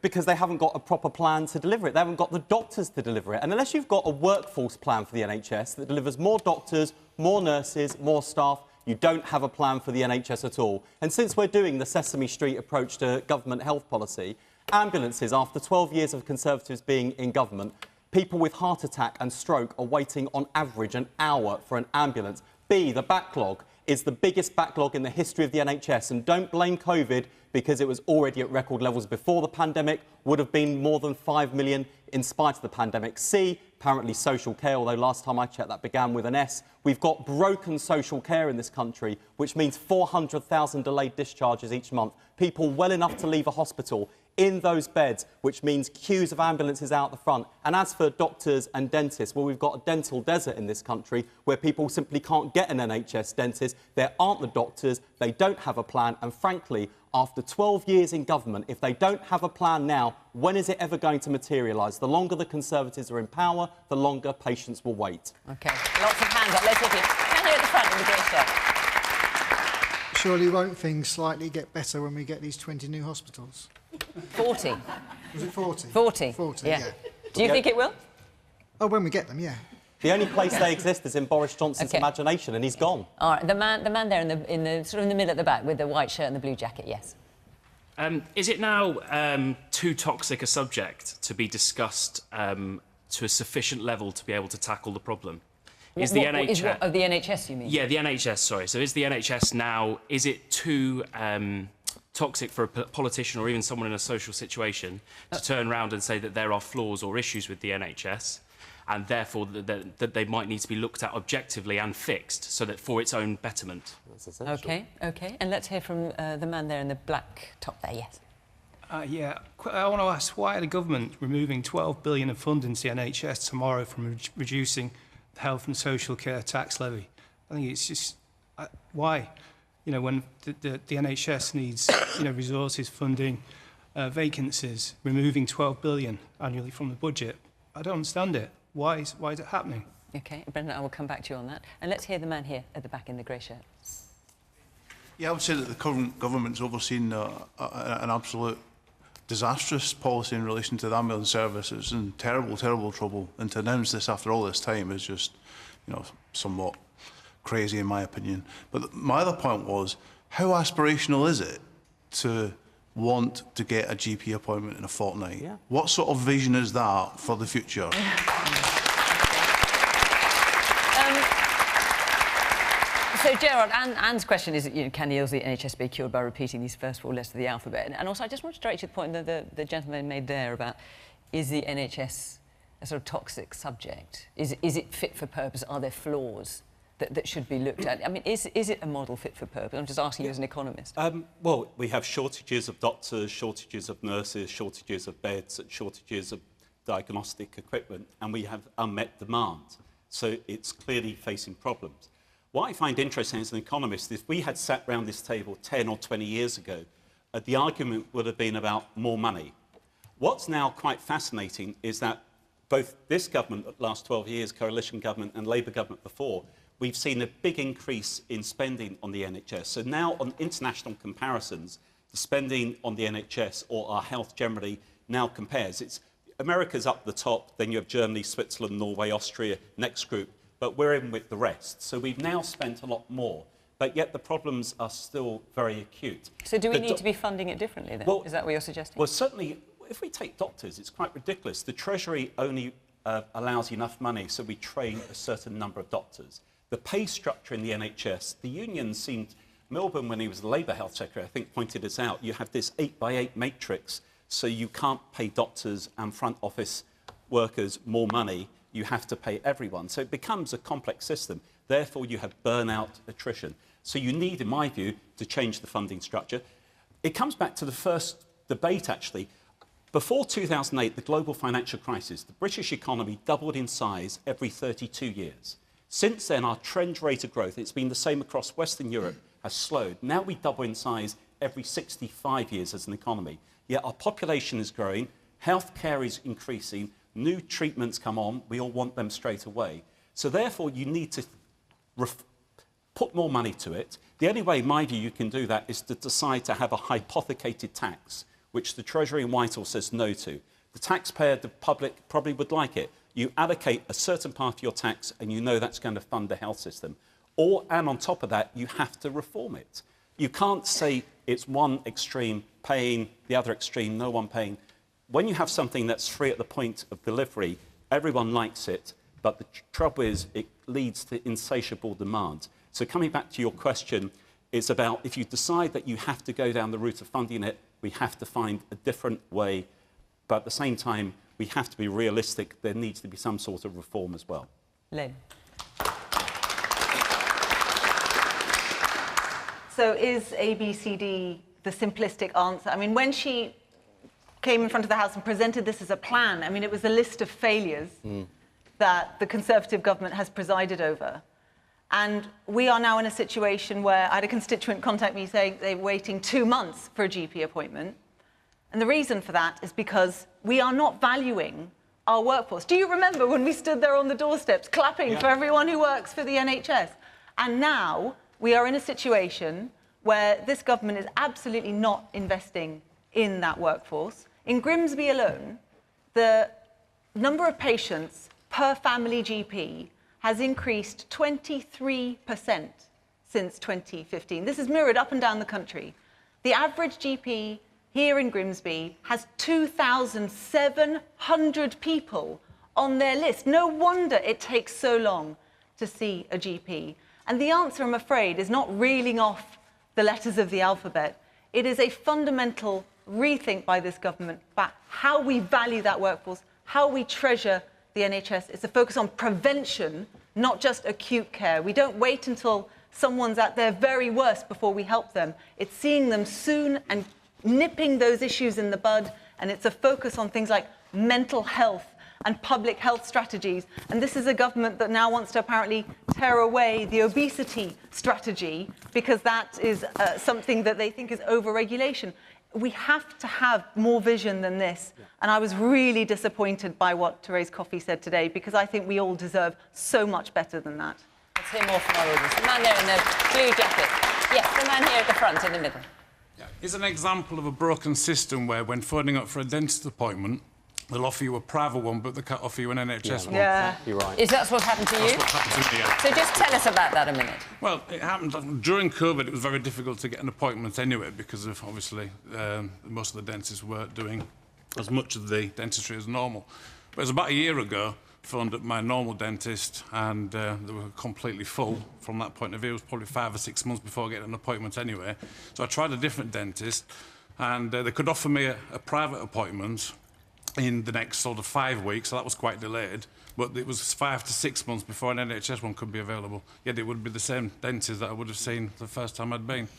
Because they haven't got a proper plan to deliver it. They haven't got the doctors to deliver it. And unless you've got a workforce plan for the NHS that delivers more doctors, more nurses, more staff, you don't have a plan for the NHS at all. And since we're doing the Sesame Street approach to government health policy, ambulances, after 12 years of Conservatives being in government, people with heart attack and stroke are waiting on average an hour for an ambulance. B, the backlog is the biggest backlog in the history of the NHS. And don't blame COVID, because it was already at record levels before the pandemic, would have been more than 5 million in spite of the pandemic. C, apparently social care, although last time I checked that began with an S. We've got broken social care in this country, which means 400,000 delayed discharges each month. People well enough to leave a hospital in those beds, which means queues of ambulances out the front. And as for doctors and dentists, well, we've got a dental desert in this country where people simply can't get an NHS dentist. There aren't the doctors, they don't have a plan, and frankly, after 12 years in government, if they don't have a plan now, when is it ever going to materialise? The longer the Conservatives are in power, the longer patients will wait. OK, lots of hands up. Let's hear you. Stand here at the front in the grey shirt. Surely won't things slightly get better when we get these 20 new hospitals? 40. Was it 40? 40. 40, yeah. Do you think it will? Oh, when we get them, yeah. The only place they exist is in Boris Johnson's imagination, and he's gone. All right, the man there in the sort of in the middle at the back with the white shirt and the blue jacket, yes. Is it now too toxic a subject to be discussed to a sufficient level to be able to tackle the problem? Is the NHS... Of the NHS, you mean? Yeah, the NHS, sorry. So is the NHS now, is it too toxic for a politician or even someone in a social situation to turn around and say that there are flaws or issues with the NHS, and therefore that they might need to be looked at objectively and fixed so that for its own betterment? OK. And let's hear from the man there in the black top there, yes. Yeah, I want to ask, why are the government removing £12 billion of funding to the NHS tomorrow from reducing the health and social care tax levy? I think it's just... why? You know, when the NHS needs, resources, funding, vacancies, removing £12 billion annually from the budget, I don't understand it. Why is it happening? OK, Brendan, I will come back to you on that. And let's hear the man here at the back in the grey shirt. Yeah, I would say that the current government's overseen an absolute disastrous policy in relation to the ambulance service. It's in terrible, terrible trouble. And to announce this after all this time is just, somewhat crazy in my opinion. But my other point was, how aspirational is it to want to get a GP appointment in a fortnight? Yeah. What sort of vision is that for the future? So, Gerard, Anne's question is, can the ills of the NHS be cured by repeating these first four letters of the alphabet? And also, I just want to direct you to the point that the gentleman made there about, is the NHS a sort of toxic subject? Is it fit for purpose? Are there flaws that should be looked at? I mean, is it a model fit for purpose? I'm just asking you as an economist. Well, we have shortages of doctors, shortages of nurses, shortages of beds, shortages of diagnostic equipment, and we have unmet demand. So it's clearly facing problems. What I find interesting as an economist, if we had sat round this table 10 or 20 years ago, the argument would have been about more money. What's now quite fascinating is that both this government, the last 12 years, coalition government and Labour government before, we've seen a big increase in spending on the NHS. So now on international comparisons, the spending on the NHS or our health generally now compares. It's America's up the top, then you have Germany, Switzerland, Norway, Austria, next group. But we're in with the rest. So we've now spent a lot more, but yet the problems are still very acute. So do we need to be funding it differently then? Well, is that what you're suggesting? Well, certainly, if we take doctors, it's quite ridiculous. The Treasury only allows enough money so we train a certain number of doctors. The pay structure in the NHS, the unions seemed... Milburn, when he was the Labour Health Secretary, I think pointed this out. You have this 8x8 matrix, so you can't pay doctors and front office workers more money. You have to pay everyone. So it becomes a complex system. Therefore, you have burnout, attrition. So you need, in my view, to change the funding structure. It comes back to the first debate, actually. Before 2008, the global financial crisis, the British economy doubled in size every 32 years. Since then, our trend rate of growth, it's been the same across Western Europe, has slowed. Now we double in size every 65 years as an economy. Yet our population is growing, healthcare is increasing, new treatments come on, we all want them straight away. So therefore, you need to put more money to it. The only way, in my view, you can do that is to decide to have a hypothecated tax, which the Treasury in Whitehall says no to. The taxpayer, the public, probably would like it. You allocate a certain part of your tax and you know that's going to fund the health system. And on top of that, you have to reform it. You can't say it's one extreme paying, the other extreme no one paying. When you have something that's free at the point of delivery, everyone likes it, but the trouble is it leads to insatiable demand. So coming back to your question, it's about if you decide that you have to go down the route of funding it, we have to find a different way, but at the same time, we have to be realistic. There needs to be some sort of reform as well. Layla. So is ABCD the simplistic answer? I mean, when she came in front of the House and presented this as a plan, I mean, it was a list of failures that the Conservative government has presided over. And we are now in a situation where I had a constituent contact me saying they're waiting 2 months for a GP appointment. And the reason for that is because we are not valuing our workforce. Do you remember when we stood there on the doorsteps clapping for everyone who works for the NHS? And now we are in a situation where this government is absolutely not investing in that workforce. In Grimsby alone, the number of patients per family GP has increased 23% since 2015. This is mirrored up and down the country. The average GP here in Grimsby has 2,700 people on their list. No wonder it takes so long to see a GP. And the answer, I'm afraid, is not reeling off the letters of the alphabet. It is a fundamental rethink by this government about how we value that workforce, how we treasure the NHS. It's a focus on prevention, not just acute care. We don't wait until someone's at their very worst before we help them. It's seeing them soon and nipping those issues in the bud, and it's a focus on things like mental health and public health strategies. And this is a government that now wants to apparently tear away the obesity strategy because that is something that they think is over-regulation. We have to have more vision than this. And I was really disappointed by what Therese Coffey said today, because I think we all deserve so much better than that. Let's hear more from our audience. The man there in the blue jacket. Yes, the man here at the front, in the middle. Is an example of a broken system where, when phoning up for a dentist appointment, they'll offer you a private one, but they can't offer you an NHS one. Yeah, you're right. Is that what's happened to you? That's what happened to me, yeah. So just tell us about that a minute. Well, it happened during COVID. It was very difficult to get an appointment anyway because of, obviously, most of the dentists weren't doing as much of the dentistry as normal. But it was about a year ago, I phoned up my normal dentist and they were completely full from that point of view. It was probably 5 or 6 months before getting an appointment anyway. So I tried a different dentist and they could offer me a private appointment in the next sort of 5 weeks, so that was quite delayed. But it was 5 to 6 months before an NHS one could be available. Yet it would be the same dentist that I would have seen the first time I'd been.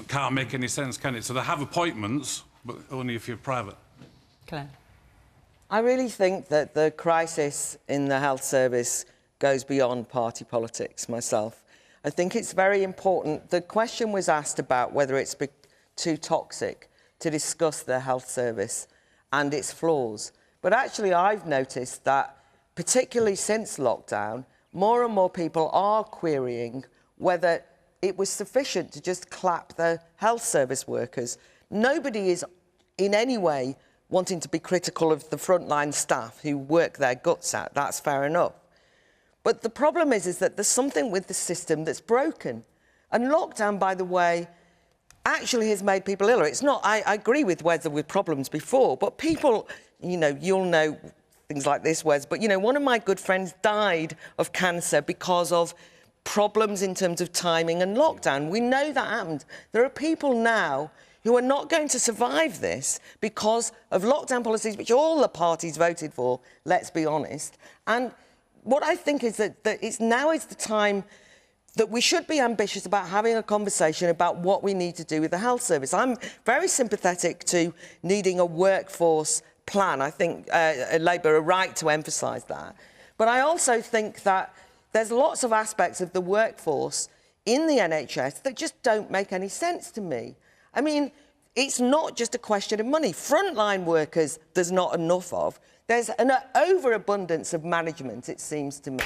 Can't make any sense, can it? So they have appointments, but only if you're private. Claire? I really think that the crisis in the health service goes beyond party politics myself. I think it's very important. The question was asked about whether it's too toxic to discuss the health service and its flaws. But actually, I've noticed that, particularly since lockdown, more and more people are querying whether it was sufficient to just clap the health service workers. Nobody is in any way wanting to be critical of the frontline staff who work their guts out. That's fair enough. But the problem is that there's something with the system that's broken. And lockdown, by the way, actually has made people iller. It's not, I agree with Wes with problems before, but people, you know, you'll know things like this, Wes, but, you know, one of my good friends died of cancer because of problems in terms of timing and lockdown. We know that happened. There are people now who are not going to survive this because of lockdown policies, which all the parties voted for, let's be honest. And what I think is that now is the time that we should be ambitious about having a conversation about what we need to do with the health service. I'm very sympathetic to needing a workforce plan. I think Labour are right to emphasise that. But I also think that there's lots of aspects of the workforce in the NHS that just don't make any sense to me. I mean, it's not just a question of money. Frontline workers, there's not enough of. There's an overabundance of management, it seems to me.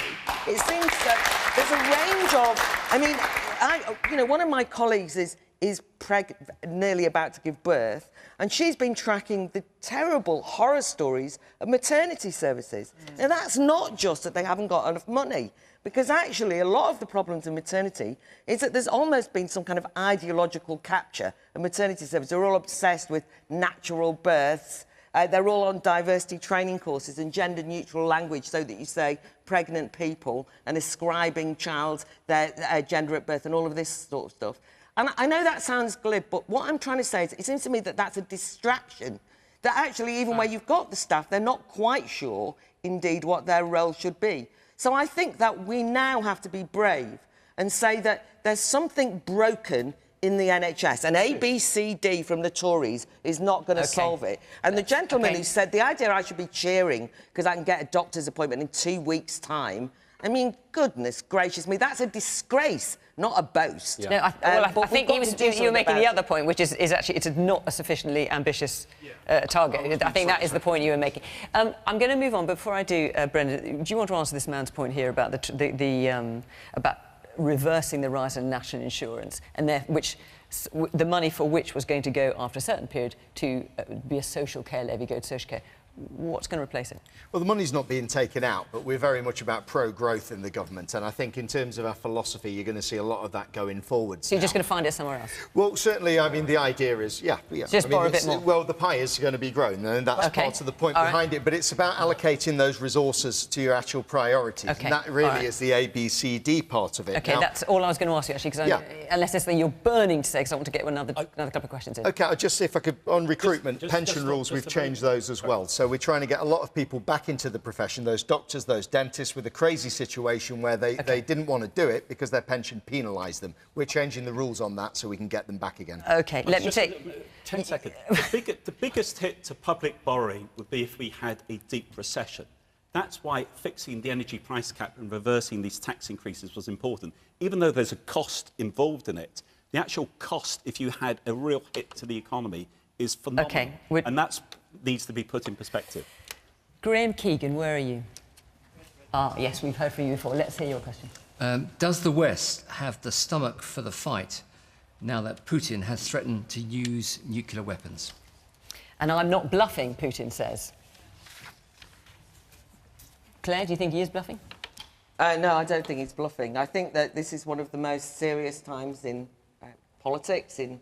It seems that there's a range of... I mean, you know, one of my colleagues is nearly about to give birth, and she's been tracking the terrible horror stories of maternity services. Now, that's not just that they haven't got enough money, because actually a lot of the problems in maternity is that there's almost been some kind of ideological capture of maternity services. They're all obsessed with natural births. They're all on diversity training courses and gender-neutral language so that you say pregnant people and ascribing their gender at birth and all of this sort of stuff. And I know that sounds glib, but what I'm trying to say is it seems to me that that's a distraction. That actually, even where you've got the staff, they're not quite sure, indeed, what their role should be. So I think that we now have to be brave and say that there's something broken in the NHS, and A, B, C, D from the Tories is not going to solve it. And the gentleman who said the idea I should be cheering because I can get a doctor's appointment in 2 weeks' time, I mean, goodness gracious me, that's a disgrace, not a boast. Yeah. No, I think you were making the other point, which is actually it's not a sufficiently ambitious target. I think that is the point you were making. I'm going to move on, but before I do, Brendan, do you want to answer this man's point here about about reversing the rise in national insurance, and the money for which was going to go after a certain period to be a social care levy, go to social care? what's going to replace it? Well, the money's not being taken out, but we're very much about pro-growth in the government. And I think in terms of our philosophy, you're going to see a lot of that going forward. So you're just going to find it somewhere else? Well, certainly, I mean, the idea is, Just borrow a bit more. Well, the pie is going to be grown, and that's part of the point behind it. But it's about allocating those resources to your actual priorities. And that really is the ABCD part of it. OK, that's all I was going to ask you, actually, because unless there's something you're burning to say, because I want to get another couple of questions in. OK, I'll just see if I could, on recruitment, pension rules, we've changed those as well. So we're trying to get a lot of people back into the profession, those doctors, those dentists, with a crazy situation where they didn't want to do it because their pension penalised them. We're changing the rules on that so we can get them back again. OK, let me take... 10 seconds. The biggest hit to public borrowing would be if we had a deep recession. That's why fixing the energy price cap and reversing these tax increases was important. Even though there's a cost involved in it, the actual cost, if you had a real hit to the economy, is phenomenal. OK. And that needs to be put in perspective. Graham Keegan, where are you? Yes, we've heard from you before. Let's hear your question. Does the West have the stomach for the fight now that Putin has threatened to use nuclear weapons? And I'm not bluffing, Putin says. Claire, do you think he is bluffing? No, I don't think he's bluffing. I think that this is one of the most serious times in politics, in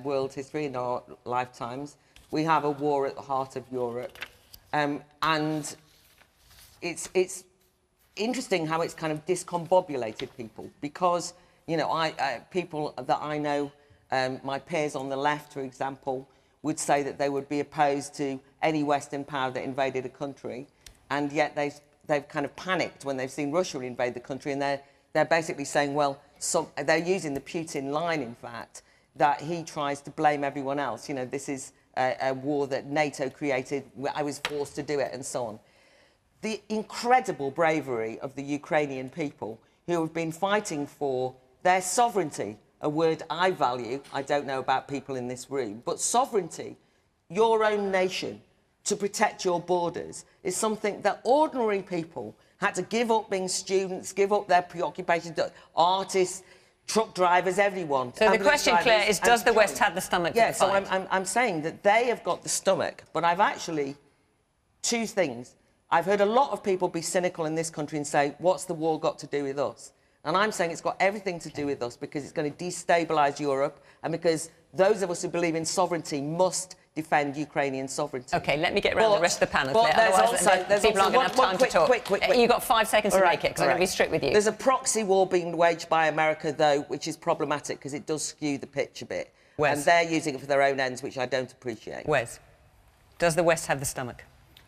world history, in our lifetimes. We have a war at the heart of Europe. And it's interesting how it's kind of discombobulated people because, you know, people that I know, my peers on the left, for example, would say that they would be opposed to any Western power that invaded a country, and yet they've kind of panicked when they've seen Russia invade the country, and they're basically saying, well, they're using the Putin line, in fact, that he tries to blame everyone else. You know, this is a war that NATO created, I was forced to do it, and so on. The incredible bravery of the Ukrainian people who have been fighting for their sovereignty, a word I value, I don't know about people in this room, but sovereignty, your own nation, to protect your borders, is something that ordinary people had to give up being students, give up their preoccupations, artists, truck drivers, everyone. So the question, Claire, is does the West have the stomach to fight? So I'm saying that they have got the stomach, but I've actually... two things. I've heard a lot of people be cynical in this country and say, what's the war got to do with us? And I'm saying it's got everything to do with us because it's going to destabilise Europe and because those of us who believe in sovereignty must defend Ukrainian sovereignty. OK, let me get round the rest of the panel, Claire. There's people aren't going to have time to talk. Quick. You've got 5 seconds to make it, because I'm going to be strict with you. There's a proxy war being waged by America, though, which is problematic because it does skew the pitch a bit. Wes. And they're using it for their own ends, which I don't appreciate. Wes, does the West have the stomach?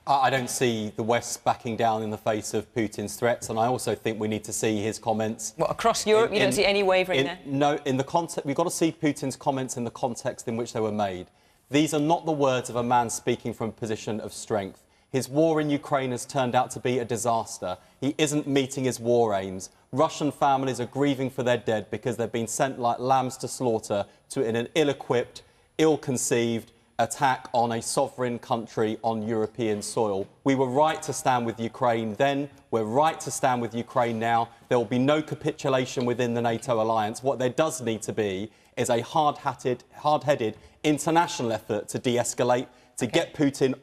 I don't see the West backing down in the face of Putin's threats, and I also think we need to see his comments... What, across Europe? You don't see any wavering there? No, in the context... We've got to see Putin's comments in the context in which they were made. These are not the words of a man speaking from a position of strength. His war in Ukraine has turned out to be a disaster. He isn't meeting his war aims. Russian families are grieving for their dead because they've been sent like lambs to slaughter in an ill-equipped, ill-conceived attack on a sovereign country on European soil. We were right to stand with Ukraine then. We're right to stand with Ukraine now. There will be no capitulation within the NATO alliance. What there does need to be is a hard-headed international effort to de-escalate, to get Putin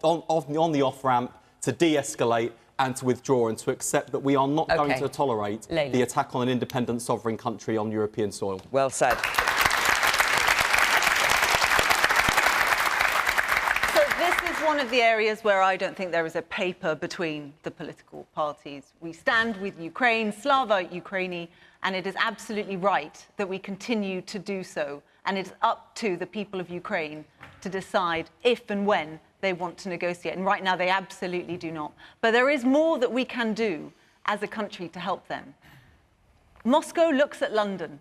on the off-ramp, to de-escalate and to withdraw and to accept that we are not going to tolerate the attack on an independent sovereign country on European soil. Well said. So this is one of the areas where I don't think there is a paper between the political parties. We stand with Ukraine, Slava Ukraini, and it is absolutely right that we continue to do so. And it's up to the people of Ukraine to decide if and when they want to negotiate. And right now, they absolutely do not. But there is more that we can do as a country to help them. Moscow looks at London,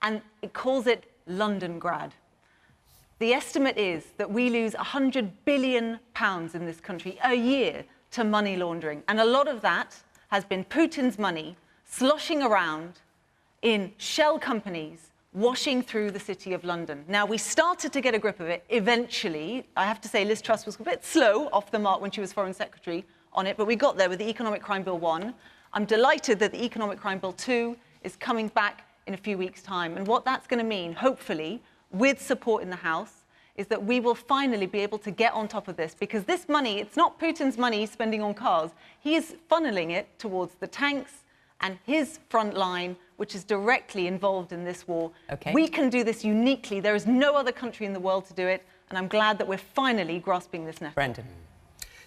and it calls it Londongrad. The estimate is that we lose £100 billion in this country a year to money laundering. And a lot of that has been Putin's money sloshing around in shell companies washing through the city of London. Now, we started to get a grip of it eventually. I have to say Liz Truss was a bit slow off the mark when she was Foreign Secretary on it, but we got there with the Economic Crime Bill 1. I'm delighted that the Economic Crime Bill 2 is coming back in a few weeks' time. And what that's going to mean, hopefully, with support in the House, is that we will finally be able to get on top of this, because this money, it's not Putin's money he's spending on cars. He is funneling it towards the tanks and his front line, which is directly involved in this war. Okay. We can do this uniquely. There is no other country in the world to do it, and I'm glad that we're finally grasping this now. Brendan.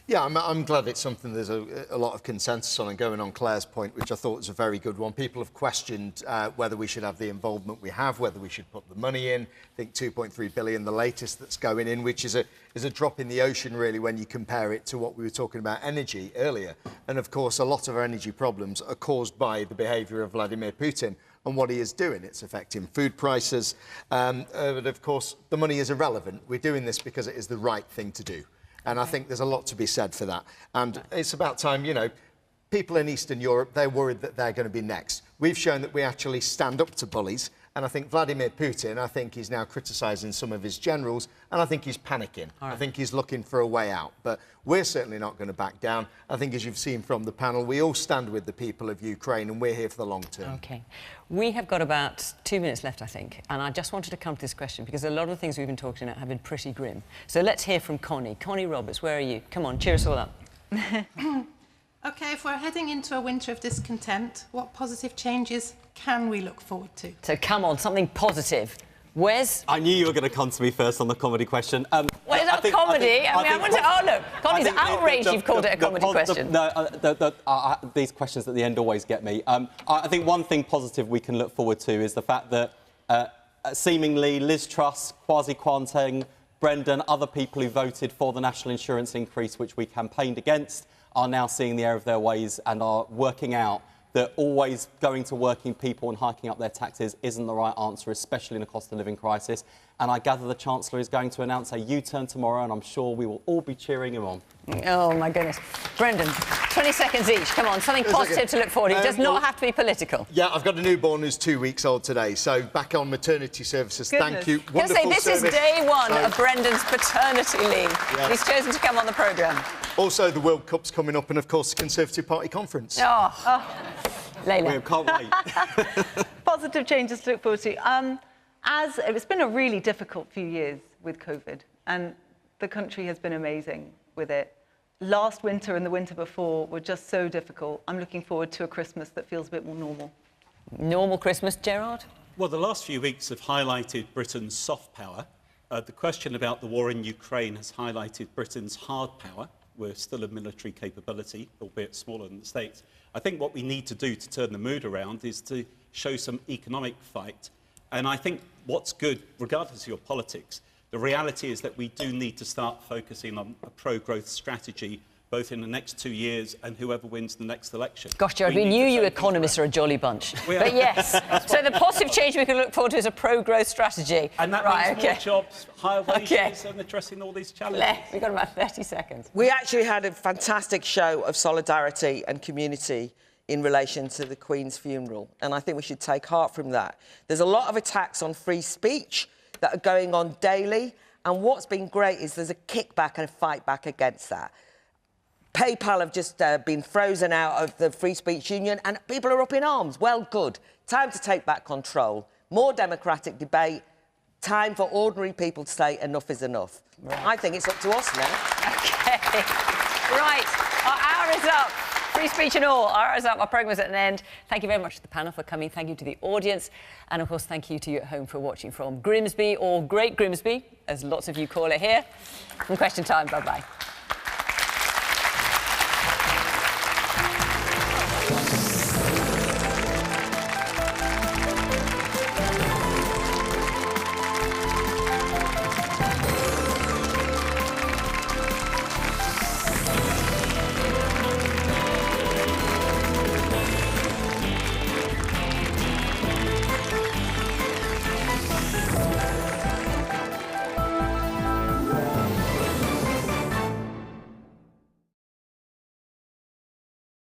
Yeah, I'm glad it's something there's a lot of consensus on, and going on Claire's point, which I thought was a very good one. People have questioned whether we should have the involvement we have, whether we should put the money in. I think 2.3 billion, the latest that's going in, which is a drop in the ocean, really, when you compare it to what we were talking about energy earlier. And, of course, a lot of our energy problems are caused by the behaviour of Vladimir Putin and what he is doing. It's affecting food prices. But, of course, the money is irrelevant. We're doing this because it is the right thing to do. And I think there's a lot to be said for that. And it's about time, you know, people in Eastern Europe, they're worried that they're going to be next. We've shown that we actually stand up to bullies. And I think Vladimir Putin, I think he's now criticising some of his generals, and I think he's panicking. I think he's looking for a way out. But we're certainly not going to back down. I think, as you've seen from the panel, we all stand with the people of Ukraine, and we're here for the long term. OK. We have got about 2 minutes left, I think, and I just wanted to come to this question because a lot of the things we've been talking about have been pretty grim. So let's hear from Connie. Connie Roberts, where are you? Come on, cheer us all up. OK, if we're heading into a winter of discontent, what positive changes can we look forward to? So come on, something positive. Wes? I knew you were going to come to me first on the comedy question. Well, it's not comedy. I want to... Oh, look, Connie's outraged you've called it a comedy question. These questions at the end always get me. I think one thing positive we can look forward to is the fact that seemingly Liz Truss, Kwasi Kwarteng, Brendan, other people who voted for the national insurance increase, which we campaigned against, are now seeing the error of their ways and are working out that always going to working people and hiking up their taxes isn't the right answer, especially in a cost of living crisis. And I gather the Chancellor is going to announce a U-turn tomorrow, and I'm sure we will all be cheering him on. Oh, my goodness. Brendan, 20 seconds each. Come on, something positive to look forward to. It does not have to be political. Yeah, I've got a newborn who's 2 weeks old today, so back on maternity services. Goodness. Thank you. I was going to say, this is day one of Brendan's paternity leave. Yes. He's chosen to come on the programme. Also, the World Cup's coming up, and, of course, the Conservative Party conference. Layla. We can't wait. Positive changes to look forward to. It's been a really difficult few years with COVID, and the country has been amazing with it. Last winter and the winter before were just so difficult. I'm looking forward to a Christmas that feels a bit more normal. Normal Christmas, Gerard? Well, the last few weeks have highlighted Britain's soft power. The question about the war in Ukraine has highlighted Britain's hard power. We're still a military capability, albeit smaller than the States. I think what we need to do to turn the mood around is to show some economic fight. And I think what's good, regardless of your politics, the reality is that we do need to start focusing on a pro-growth strategy, both in the next 2 years and whoever wins the next election. Gosh, Gerard, we knew you economists are a jolly bunch. But yes, so the positive change we can look forward to is a pro-growth strategy. And that means more jobs, higher wages, and addressing all these challenges. We've got about 30 seconds. We actually had a fantastic show of solidarity and community in relation to the Queen's funeral, and I think we should take heart from that. There's a lot of attacks on free speech that are going on daily, and what's been great is there's a kickback and a fight back against that. PayPal have just been frozen out of the Free Speech Union, and people are up in arms. Well, good. Time to take back control. More democratic debate. Time for ordinary people to say enough is enough. Right. I think it's up to us now. OK. Right. Our hour is up. Free speech and all. Our hour is up. Our programme is at an end. Thank you very much to the panel for coming. Thank you to the audience. And, of course, thank you to you at home for watching from Grimsby, or Great Grimsby, as lots of you call it here. From Question Time. Bye-bye.